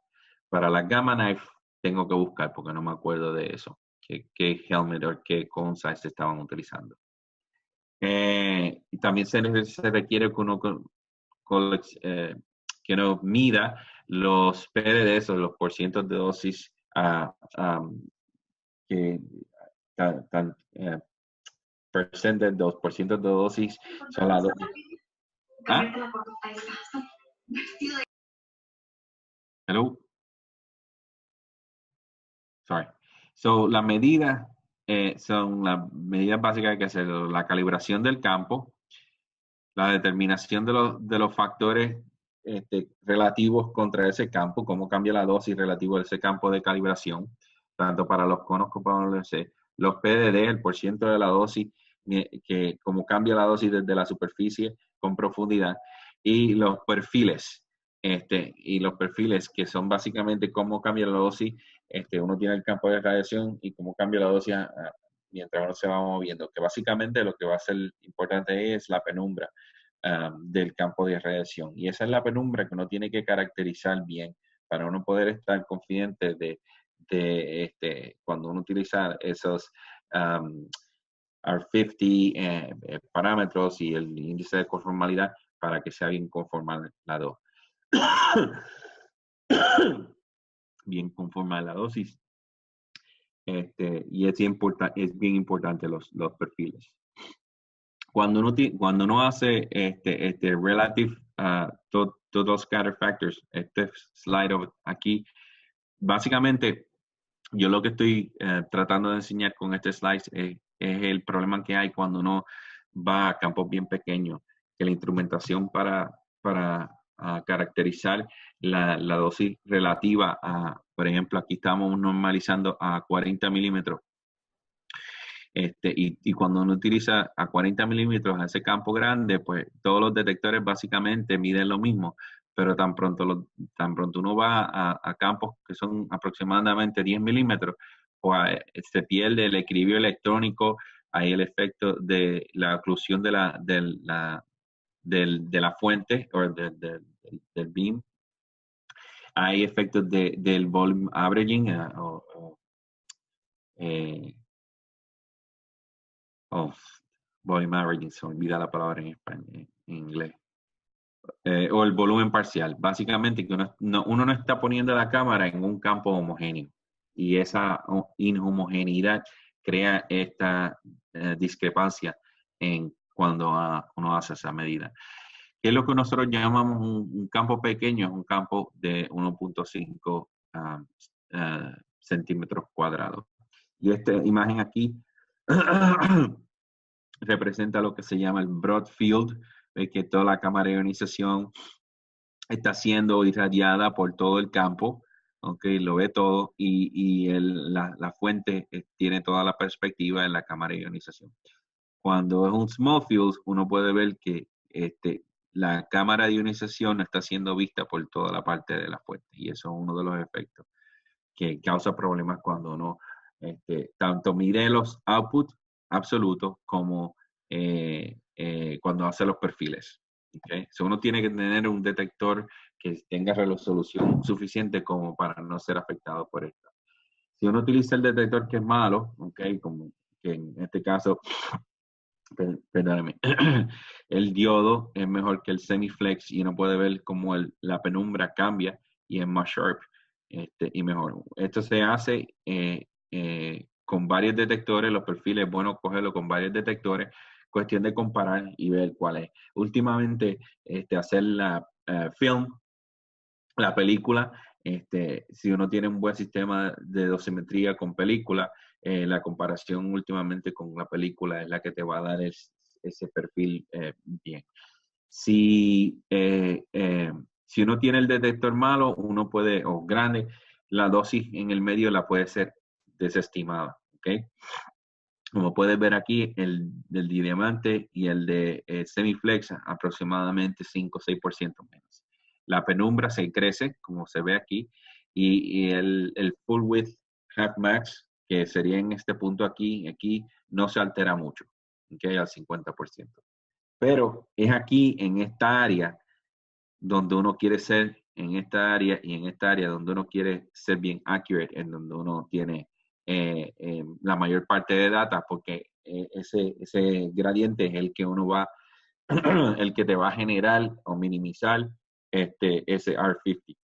Para la Gamma Knife tengo que buscar porque no me acuerdo de eso, qué helmet o qué cone size estaban utilizando. Y también se requiere que uno mida los PDDs, o los porcientos de dosis porcientos de dosis son las dosis. ¿Ah? Hello. Sorry. So, las medidas son las medidas básicas que hay que hacer: la calibración del campo, la determinación de los factores relativos contra ese campo, cómo cambia la dosis relativo a ese campo de calibración, tanto para los conos como para los PDD, el porciento de la dosis, cómo cambia la dosis desde la superficie con profundidad, y los perfiles. Y los perfiles, que son básicamente cómo cambia la dosis, uno tiene el campo de radiación y cómo cambia la dosis mientras uno se va moviendo, que básicamente lo que va a ser importante es la penumbra del campo de radiación. Y esa es la penumbra que uno tiene que caracterizar bien para uno poder estar confidente de cuando uno utiliza esos R50 parámetros y el índice de conformalidad para que sea bien conformada la dosis. Bien conformada la dosis. Y es bien importante los perfiles. Cuando uno hace relative total scatter factors, este slide aquí, básicamente yo lo que estoy tratando de enseñar con este slide es el problema que hay cuando uno va a campos bien pequeños, que la instrumentación para caracterizar la dosis relativa a, por ejemplo, aquí estamos normalizando a 40 milímetros. Y cuando uno utiliza a 40 milímetros a ese campo grande, pues todos los detectores básicamente miden lo mismo, pero tan pronto uno va a campos que son aproximadamente 10 milímetros, pues se pierde el equilibrio electrónico, hay el efecto de la oclusión de la fuente o del beam, hay efectos del volume averaging volume averaging, se olvida la palabra en español, en inglés. O el volumen parcial. Básicamente que uno no está poniendo la cámara en un campo homogéneo. Y esa inhomogeneidad crea esta discrepancia en cuando uno hace esa medida. ¿Qué es lo que nosotros llamamos un campo pequeño? Es un campo de 1.5 centímetros cuadrados. Y esta imagen aquí representa lo que se llama el broad field, que toda la cámara de ionización está siendo irradiada por todo el campo, okay, lo ve todo, y la fuente tiene toda la perspectiva en la cámara de ionización. Cuando es un small field, uno puede ver que la cámara de ionización no está siendo vista por toda la parte de la fuente, y eso es uno de los efectos que causa problemas cuando uno tanto mide los outputs absolutos como cuando hace los perfiles. Okay. So uno tiene que tener un detector que tenga resolución suficiente como para no ser afectado por esto. Si uno utiliza el detector que es malo, okay, como que en este caso, perdóname, el diodo es mejor que el semiflex y uno puede ver cómo la penumbra cambia y es más sharp y mejor. Esto se hace con varios detectores, los perfiles es bueno cogerlo con varios detectores, cuestión de comparar y ver cuál es. Últimamente, hacer la film, la película, si uno tiene un buen sistema de dosimetría con película, la comparación últimamente con la película es la que te va a dar ese perfil bien. Si uno tiene el detector malo, uno puede, o grande, la dosis en el medio la puede ser desestimada, ¿ok? Como puedes ver aquí, el del diamante y el de semiflex aproximadamente 5 o 6% menos. La penumbra se crece, como se ve aquí, y el full width half max, que sería en este punto aquí no se altera mucho, ¿ok? Al 50%. Pero es aquí, en esta área, donde uno quiere ser, en esta área y en esta área donde uno quiere ser bien accurate, en donde uno tiene la mayor parte de data, porque ese gradiente es el que uno va, el que te va a generar o minimizar ese R50.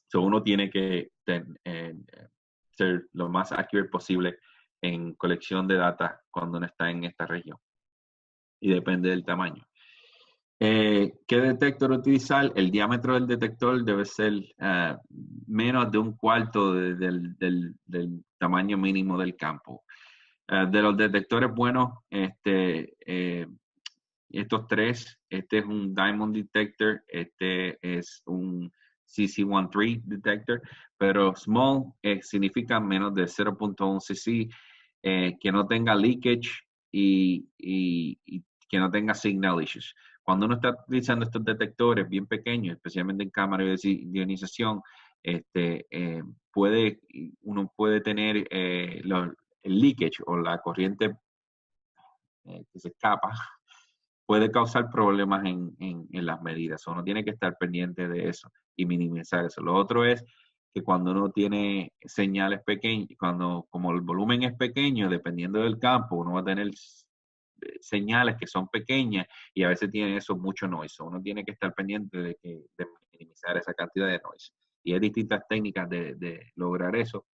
So uno tiene que ser lo más accurate posible en colección de data cuando uno está en esta región. Y depende del tamaño. ¿Qué detector utilizar? El diámetro del detector debe ser menos de un cuarto del tamaño mínimo del campo. De los detectores buenos, estos tres, este es un Diamond Detector, este es un CC13 Detector, pero small significa menos de 0.1 cc, que no tenga leakage y que no tenga signal issues. Cuando uno está utilizando estos detectores bien pequeños, especialmente en cámaras de ionización, uno puede tener el leakage o la corriente que se escapa, puede causar problemas en las medidas. Uno tiene que estar pendiente de eso y minimizar eso. Lo otro es que cuando uno tiene señales pequeñas, como el volumen es pequeño, dependiendo del campo, uno va a tener señales que son pequeñas y a veces tiene eso mucho noise. Uno tiene que estar pendiente de minimizar esa cantidad de noise. Y hay distintas técnicas de lograr eso.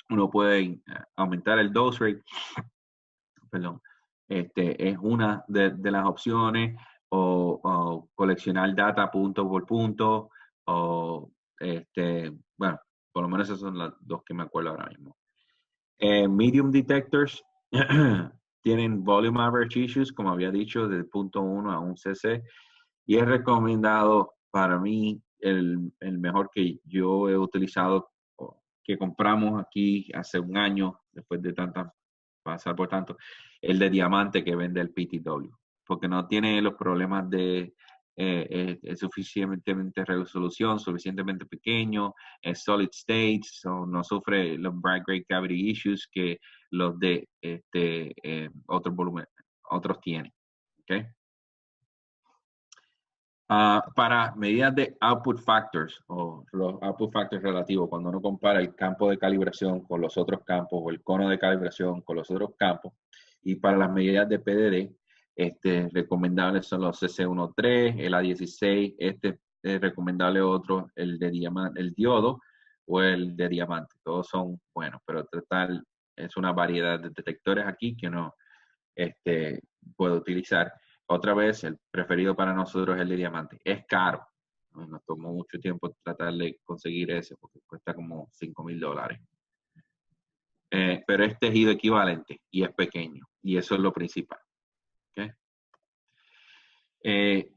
Uno puede aumentar el dose rate, perdón, es una de las opciones, o coleccionar data punto por punto, o bueno, por lo menos esas son las dos que me acuerdo ahora mismo. Medium detectors tienen volume average issues, como había dicho, del 0.1 a 1 cc, y es recomendado para mí el mejor que yo he utilizado, que compramos aquí hace un año, después de pasar por tanto, el de diamante que vende el PTW, porque no tiene los problemas de suficientemente resolución, suficientemente pequeño, es solid state, no sufre los bright gray cavity issues que los de otros tienen. ¿Okay? Para medidas de output factors o los output factors relativos, cuando uno compara el campo de calibración con los otros campos o el cono de calibración con los otros campos Y para las medidas de PDD, recomendables son los CC13, el A16, recomendable otro, el de diamante, el diodo o el de diamante. Todos son buenos, pero total es una variedad de detectores aquí que uno puede utilizar. Otra vez, el preferido para nosotros es el de diamante. Es caro. Nos tomó mucho tiempo tratar de conseguir ese porque cuesta como $5,000. Pero es tejido equivalente y es pequeño. Y eso es lo principal. ¿Okay?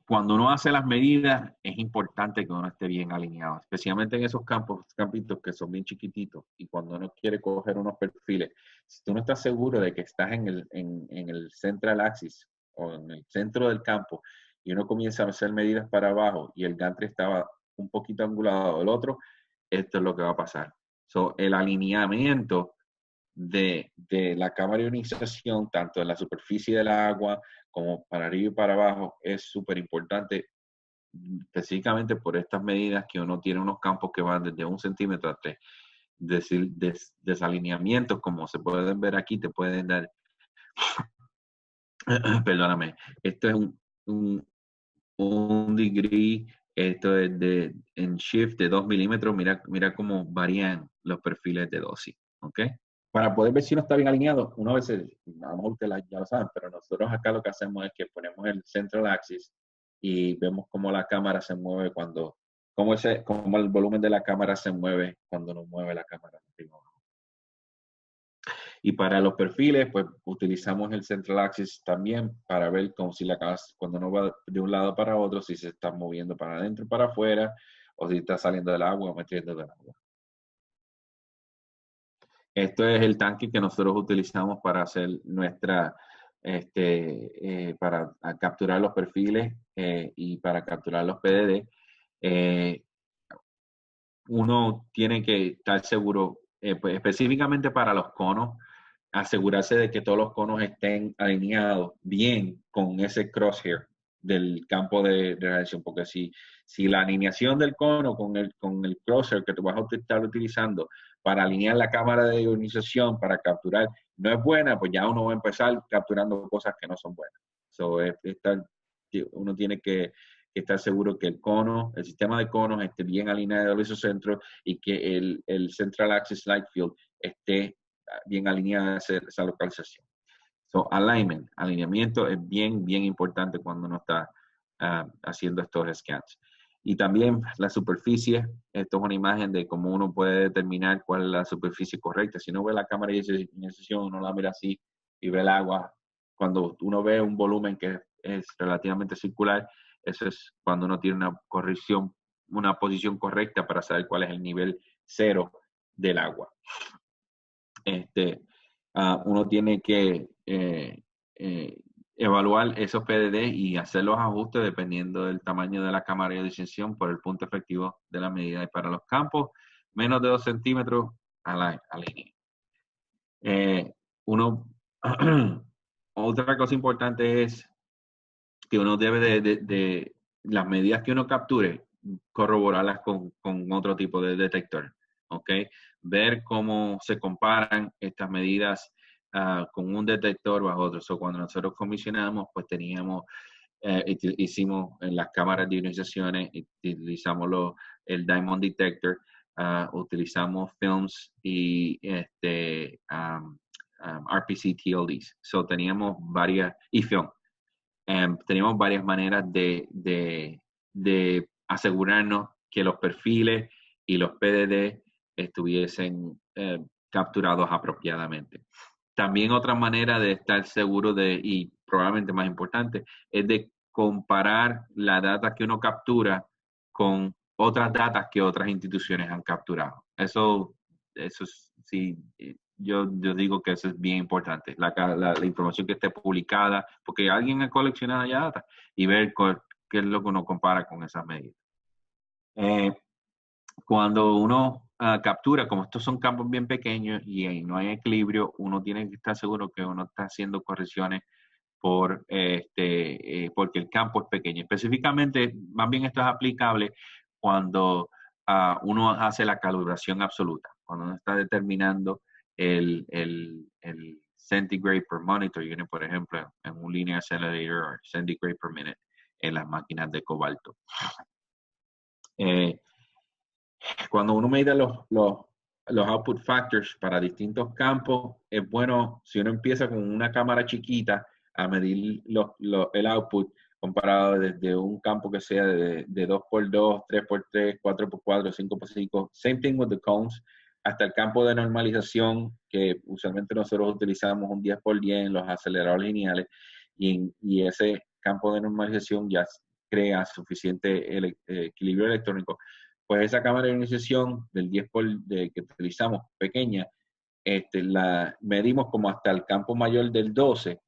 Cuando uno hace las medidas, es importante que uno esté bien alineado, especialmente en esos campitos que son bien chiquititos y cuando uno quiere coger unos perfiles. Si tú no estás seguro de que estás en el central axis o en el centro del campo y uno comienza a hacer medidas para abajo y el gantry estaba un poquito angulado del otro, esto es lo que va a pasar. So, el alineamiento de la cámara de ionización, tanto en la superficie del agua como para arriba y para abajo, es súper importante, específicamente por estas medidas que uno tiene unos campos que van desde 1 centímetro a 3. Desalineamientos, como se pueden ver aquí, te pueden dar, perdóname, esto es un degree, esto es en shift de 2 milímetros, mira cómo varían los perfiles de dosis, ¿ok? Para poder ver si uno está bien alineado, uno a veces, a lo mejor ustedes ya lo saben, pero nosotros acá lo que hacemos es que ponemos el central axis y vemos cómo la cámara se mueve cómo el volumen de la cámara se mueve cuando nos mueve la cámara. Y para los perfiles, pues utilizamos el central axis también para ver como si cuando uno va de un lado para otro, si se está moviendo para adentro, para afuera, o si está saliendo del agua o metiendo del agua. Esto es el tanque que nosotros utilizamos para hacer para capturar los perfiles y para capturar los PDD. Uno tiene que estar seguro, pues, específicamente para los conos, asegurarse de que todos los conos estén alineados bien con ese crosshair del campo de radiación, porque si la alineación del cono con el crosshair que tú vas a estar utilizando para alinear la cámara de ionización, para capturar, no es buena, pues ya uno va a empezar capturando cosas que no son buenas. Uno tiene que estar seguro que el sistema de conos esté bien alineado al isocentro y que el Central Axis Light Field esté bien alineada a esa localización. Alineamiento es bien, bien importante cuando uno está haciendo estos scans. Y también la superficie, esto es una imagen de cómo uno puede determinar cuál es la superficie correcta. Si uno ve la cámara de ionización, uno la mira así y ve el agua. Cuando uno ve un volumen que es relativamente circular, eso es cuando uno tiene una posición correcta para saber cuál es el nivel cero del agua. Uno tiene que evaluar esos PDD y hacer los ajustes dependiendo del tamaño de la cámara de ionización por el punto efectivo de la medida. Y para los campos, menos de 2 centímetros a la línea. Otra cosa importante es que uno debe de las medidas que uno capture, corroborarlas con otro tipo de detector, ¿ok? Ver cómo se comparan estas medidas con un detector bajo otro. Cuando nosotros comisionamos, pues hicimos en las cámaras de ionizaciones, utilizamos el Diamond Detector, utilizamos films y RPC TLDs. Teníamos teníamos varias maneras de asegurarnos que los perfiles y los PDD estuviesen capturados apropiadamente. También otra manera de estar seguro y probablemente más importante, es de comparar la data que uno captura con otras datas que otras instituciones han capturado. Eso sí, yo digo que eso es bien importante, la información que esté publicada, porque alguien ha coleccionado ya data y ver qué es lo que uno compara con esas medidas. Cuando uno captura, como estos son campos bien pequeños y no hay equilibrio, uno tiene que estar seguro que uno está haciendo correcciones porque el campo es pequeño. Específicamente, más bien esto es aplicable cuando uno hace la calibración absoluta, cuando uno está determinando el centigrade per monitor unit, por ejemplo, en un linear accelerator, o centigrade per minute en las máquinas de cobalto. Cuando uno mide los output factors para distintos campos, es bueno si uno empieza con una cámara chiquita a medir el output comparado desde un campo que sea de 2x2, 3x3, 4x4, 5x5, same thing with the cones, hasta el campo de normalización, que usualmente nosotros utilizamos un 10x10 en los aceleradores lineales, y ese campo de normalización ya crea suficiente equilibrio electrónico. Pues esa cámara de iniciación del 10x que utilizamos, pequeña, la medimos como hasta el campo mayor del 12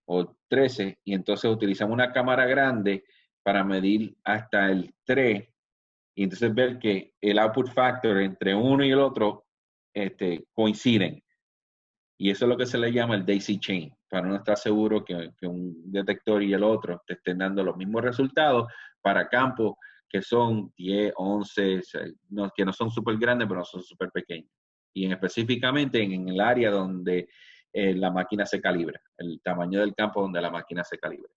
o 13, y entonces utilizamos una cámara grande para medir hasta el 3, y entonces ver que el output factor entre uno y el otro coinciden. Y eso es lo que se le llama el daisy chain, para no estar seguro que un detector y el otro te estén dando los mismos resultados para campos que son 10, 11, que no son súper grandes, pero no son súper pequeños. Y específicamente en el área donde la máquina se calibra, el tamaño del campo donde la máquina se calibra.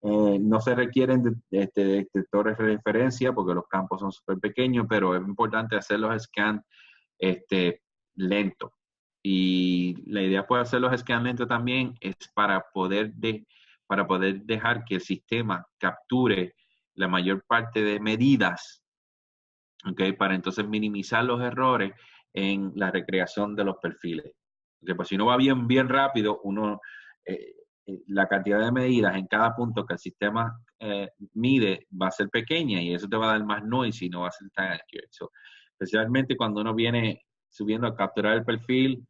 No se requieren detectores de referencia porque los campos son súper pequeños, pero es importante hacer los scans lentos. Y la idea de hacer los scans lentos también es para poder dejar que el sistema capture la mayor parte de medidas, ¿okay? Para entonces minimizar los errores en la recreación de los perfiles. ¿Okay? Pues si uno va bien rápido, la cantidad de medidas en cada punto que el sistema mide va a ser pequeña, y eso te va a dar más noise y no va a ser tan accurate. So, especialmente cuando uno viene subiendo a capturar el perfil,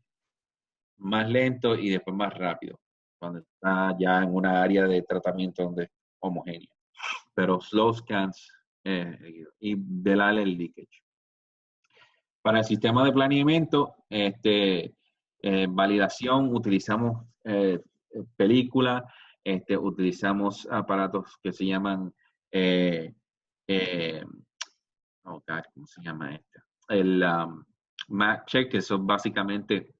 más lento y después más rápido, cuando está ya en una área de tratamiento donde es homogénea. Pero slow scans y velar el leakage. Para el sistema de planeamiento, validación, utilizamos películas, utilizamos aparatos que se llaman, ¿cómo se llama este? El map check, que son básicamente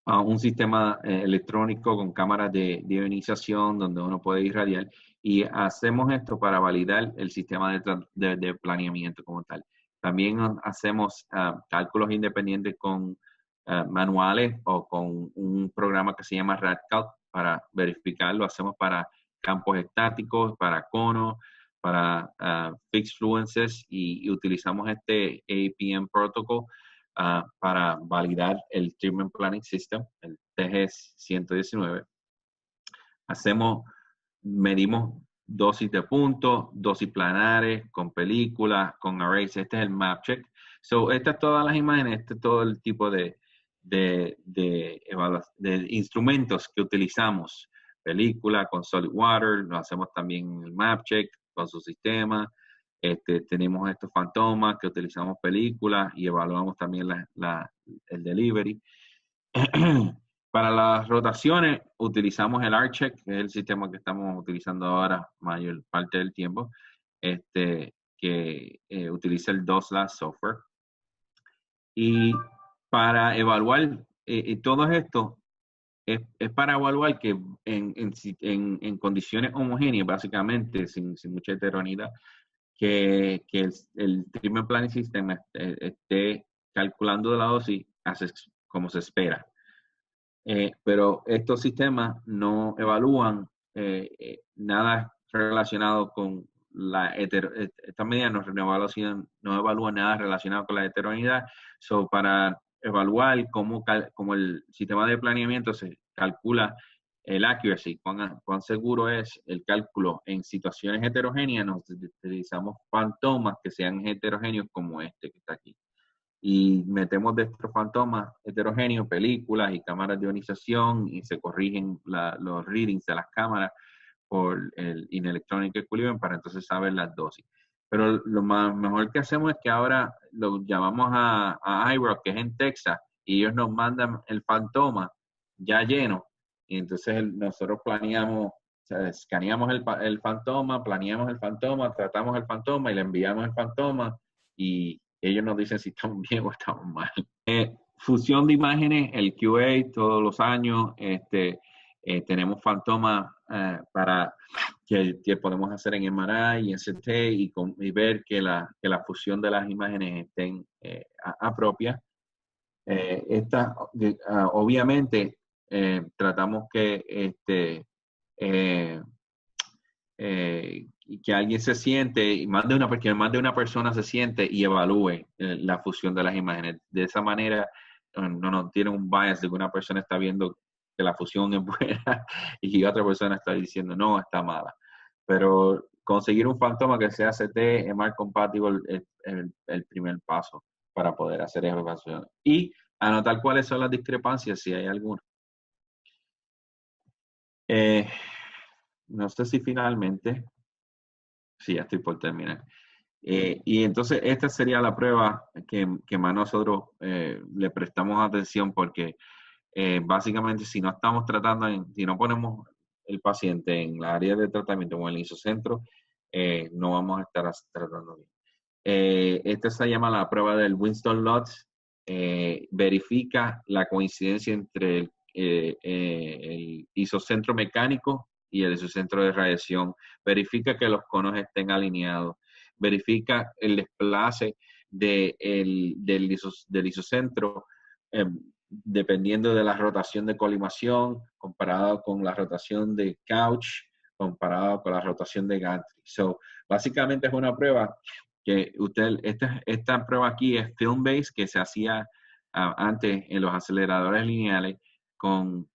un sistema electrónico con cámaras de ionización donde uno puede irradiar, y hacemos esto para validar el sistema de planeamiento como tal. También hacemos cálculos independientes con manuales o con un programa que se llama RadCalc para verificarlo. Lo hacemos para campos estáticos, para conos, para fixed fluences, y utilizamos este APM protocol para validar el Treatment Planning System, el TG-119. Medimos dosis de puntos, dosis planares, con películas, con arrays. Este es el map check. So, estas todas las imágenes, este es todo el tipo de instrumentos que utilizamos. Película con Solid Water, lo hacemos también el map check con su sistema. Tenemos estos fantomas que utilizamos películas y evaluamos también el delivery. Para las rotaciones utilizamos el ArcCheck, que es el sistema que estamos utilizando ahora mayor parte del tiempo, que utiliza el DOSLAS software. Y para evaluar todo esto, es para evaluar que en condiciones homogéneas, básicamente, sin mucha heterogeneidad, que el Treatment Planning System esté calculando de la dosis como se espera. Pero estos sistemas no evalúan nada relacionado con estas medidas no evalúan nada relacionado con la heterogeneidad. So, para evaluar cómo el sistema de planeamiento se calcula el accuracy, cuán seguro es el cálculo en situaciones heterogéneas, nos utilizamos fantomas que sean heterogéneos como este que está aquí. Y metemos de estos fantomas heterogéneos películas y cámaras de ionización, y se corrigen los readings de las cámaras por el Inelectronic Equilibrium para entonces saber las dosis. Pero lo mejor que hacemos es que ahora lo llamamos a iRock, que es en Texas, y ellos nos mandan el fantoma ya lleno. Y entonces nosotros planeamos, o sea, escaneamos el fantoma, planeamos el fantoma, tratamos el fantoma y le enviamos el fantoma, y ellos nos dicen si estamos bien o estamos mal. fusión de imágenes, el QA todos los años, tenemos Fantoma para que podemos hacer en MRI y en CT y ver que la fusión de las imágenes estén apropiadas. Obviamente tratamos que que alguien se siente, y que más de una persona se siente y evalúe la fusión de las imágenes. De esa manera no tiene un bias de que una persona está viendo que la fusión es buena y otra persona está diciendo no, está mala. Pero conseguir un Fantoma que sea CT, MR compatible es el primer paso para poder hacer esa evaluación. Y anotar cuáles son las discrepancias, si hay alguna. No sé si finalmente, sí, ya estoy por terminar. Y entonces esta sería la prueba que más nosotros le prestamos atención porque básicamente si no estamos tratando, si no ponemos el paciente en la área de tratamiento o en el isocentro, no vamos a estar tratando bien. Esta se llama la prueba del Winston-Lutz. Verifica la coincidencia entre el isocentro mecánico y el isocentro de radiación. Verifica que los conos estén alineados. Verifica el desplace del isocentro dependiendo de la rotación de colimación comparado con la rotación de Couch, comparado con la rotación de Gantry. So, básicamente es una prueba que esta prueba aquí es film-based, que se hacía antes en los aceleradores lineales con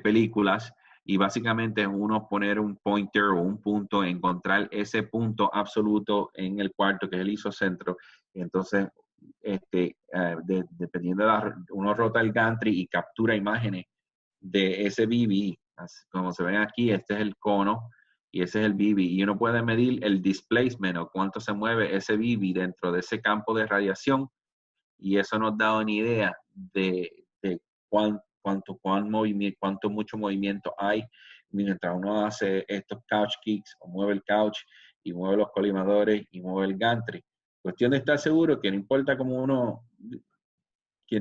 películas, y básicamente es uno poner un pointer o un punto, encontrar ese punto absoluto en el cuarto, que es el isocentro, y entonces dependiendo uno rota el gantry y captura imágenes de ese BB, como se ven aquí, este es el cono y ese es el BB, y uno puede medir el displacement o cuánto se mueve ese BB dentro de ese campo de radiación, y eso nos da una idea de cuánto mucho movimiento hay mientras uno hace estos couch kicks o mueve el couch y mueve los colimadores y mueve el gantry. Cuestión de estar seguro que no importa que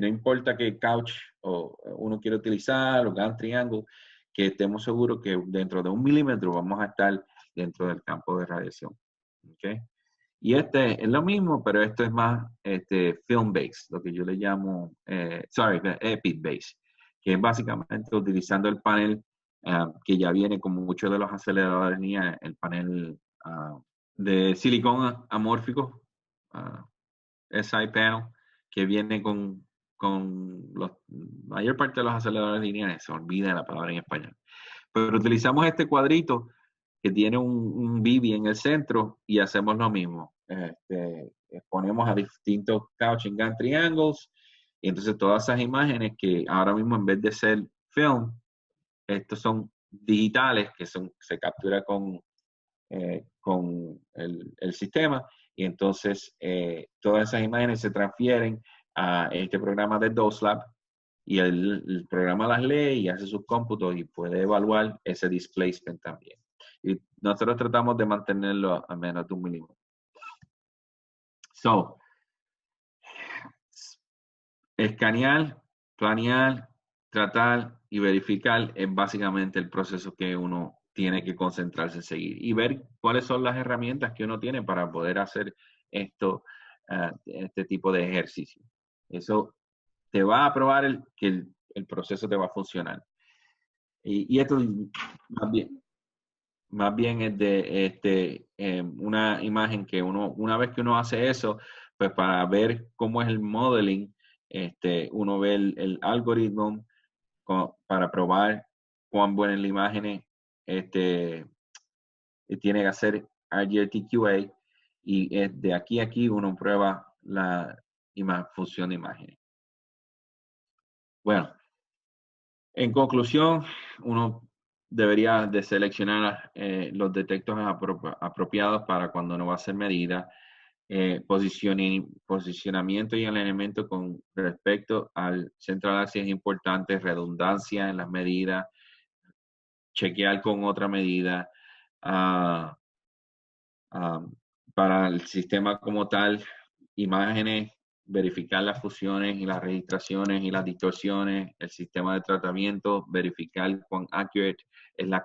no importa qué couch o uno quiere utilizar o gantry angle, que estemos seguros que dentro de 1 milímetro vamos a estar dentro del campo de radiación. ¿Okay? Y este es lo mismo, pero esto es más film-based, lo que yo le llamo, EPIC-based, que es básicamente utilizando el panel que ya viene con muchos de los aceleradores lineales, el panel de silicón amórfico, SI panel, que viene con la mayor parte de los aceleradores lineales, se olvida la palabra en español. Pero utilizamos este cuadrito que tiene un BB en el centro y hacemos lo mismo. Ponemos a distintos couch and gantry angles, y entonces todas esas imágenes que ahora mismo en vez de ser film, estos son digitales que se captura con el sistema, y entonces todas esas imágenes se transfieren a este programa de DOSLab, y el programa las lee y hace sus cómputos y puede evaluar ese displacement también. Y nosotros tratamos de mantenerlo a menos de 1 milímetro. So, escanear, planear, tratar y verificar es básicamente el proceso que uno tiene que concentrarse en seguir y ver cuáles son las herramientas que uno tiene para poder hacer este tipo de ejercicio. Eso te va a probar que el proceso te va a funcionar. Y esto más bien es de una imagen que una vez que uno hace eso, pues para ver cómo es el modeling, uno ve el algoritmo para probar cuán buena es la imagen, tiene que hacer RGTQA, y de aquí a aquí uno prueba la función de imágenes. Bueno, en conclusión, uno debería de seleccionar los detectores apropiados para cuando uno va a hacer medida, posicionamiento y alineamiento con respecto al central axis es importante, redundancia en las medidas, chequear con otra medida, para el sistema como tal, imágenes verificar las fusiones y las registraciones y las distorsiones, el sistema de tratamiento, verificar cuán accurate es la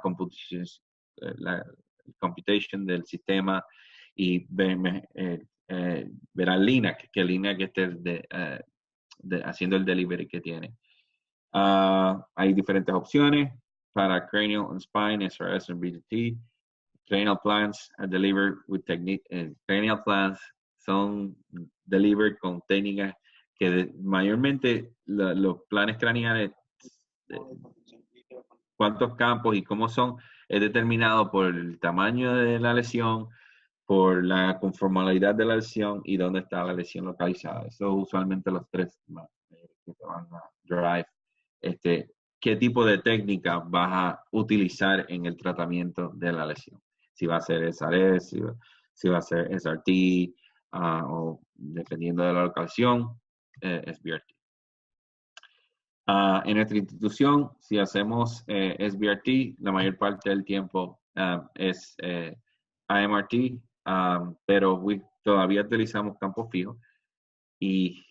computation del sistema y verá Linux, que Linux esté haciendo el delivery que tiene. Hay diferentes opciones para cranial and spine, SRS and BGT. Cranial plans are delivered with technique. Cranial plans son delivered con técnicas que mayormente los planes craneales, cuántos campos y cómo son, es determinado por el tamaño de la lesión, por la conformalidad de la lesión y dónde está la lesión localizada. Eso usualmente los tres que te van a drive. ¿Qué tipo de técnica vas a utilizar en el tratamiento de la lesión? Si va a ser SRS, si va a ser SRT, o dependiendo de la locación, SBRT. En nuestra institución, si hacemos SBRT, la mayor parte del tiempo es IMRT, pero todavía utilizamos campos fijos. Y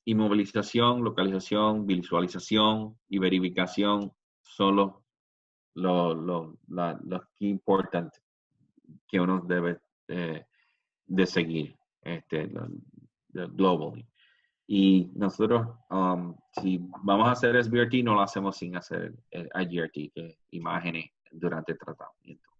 inmovilización, localización, visualización y verificación son los key important que uno debe de seguir globally. Y nosotros, si vamos a hacer SBRT, no lo hacemos sin hacer IGRT, que es imágenes durante el tratamiento.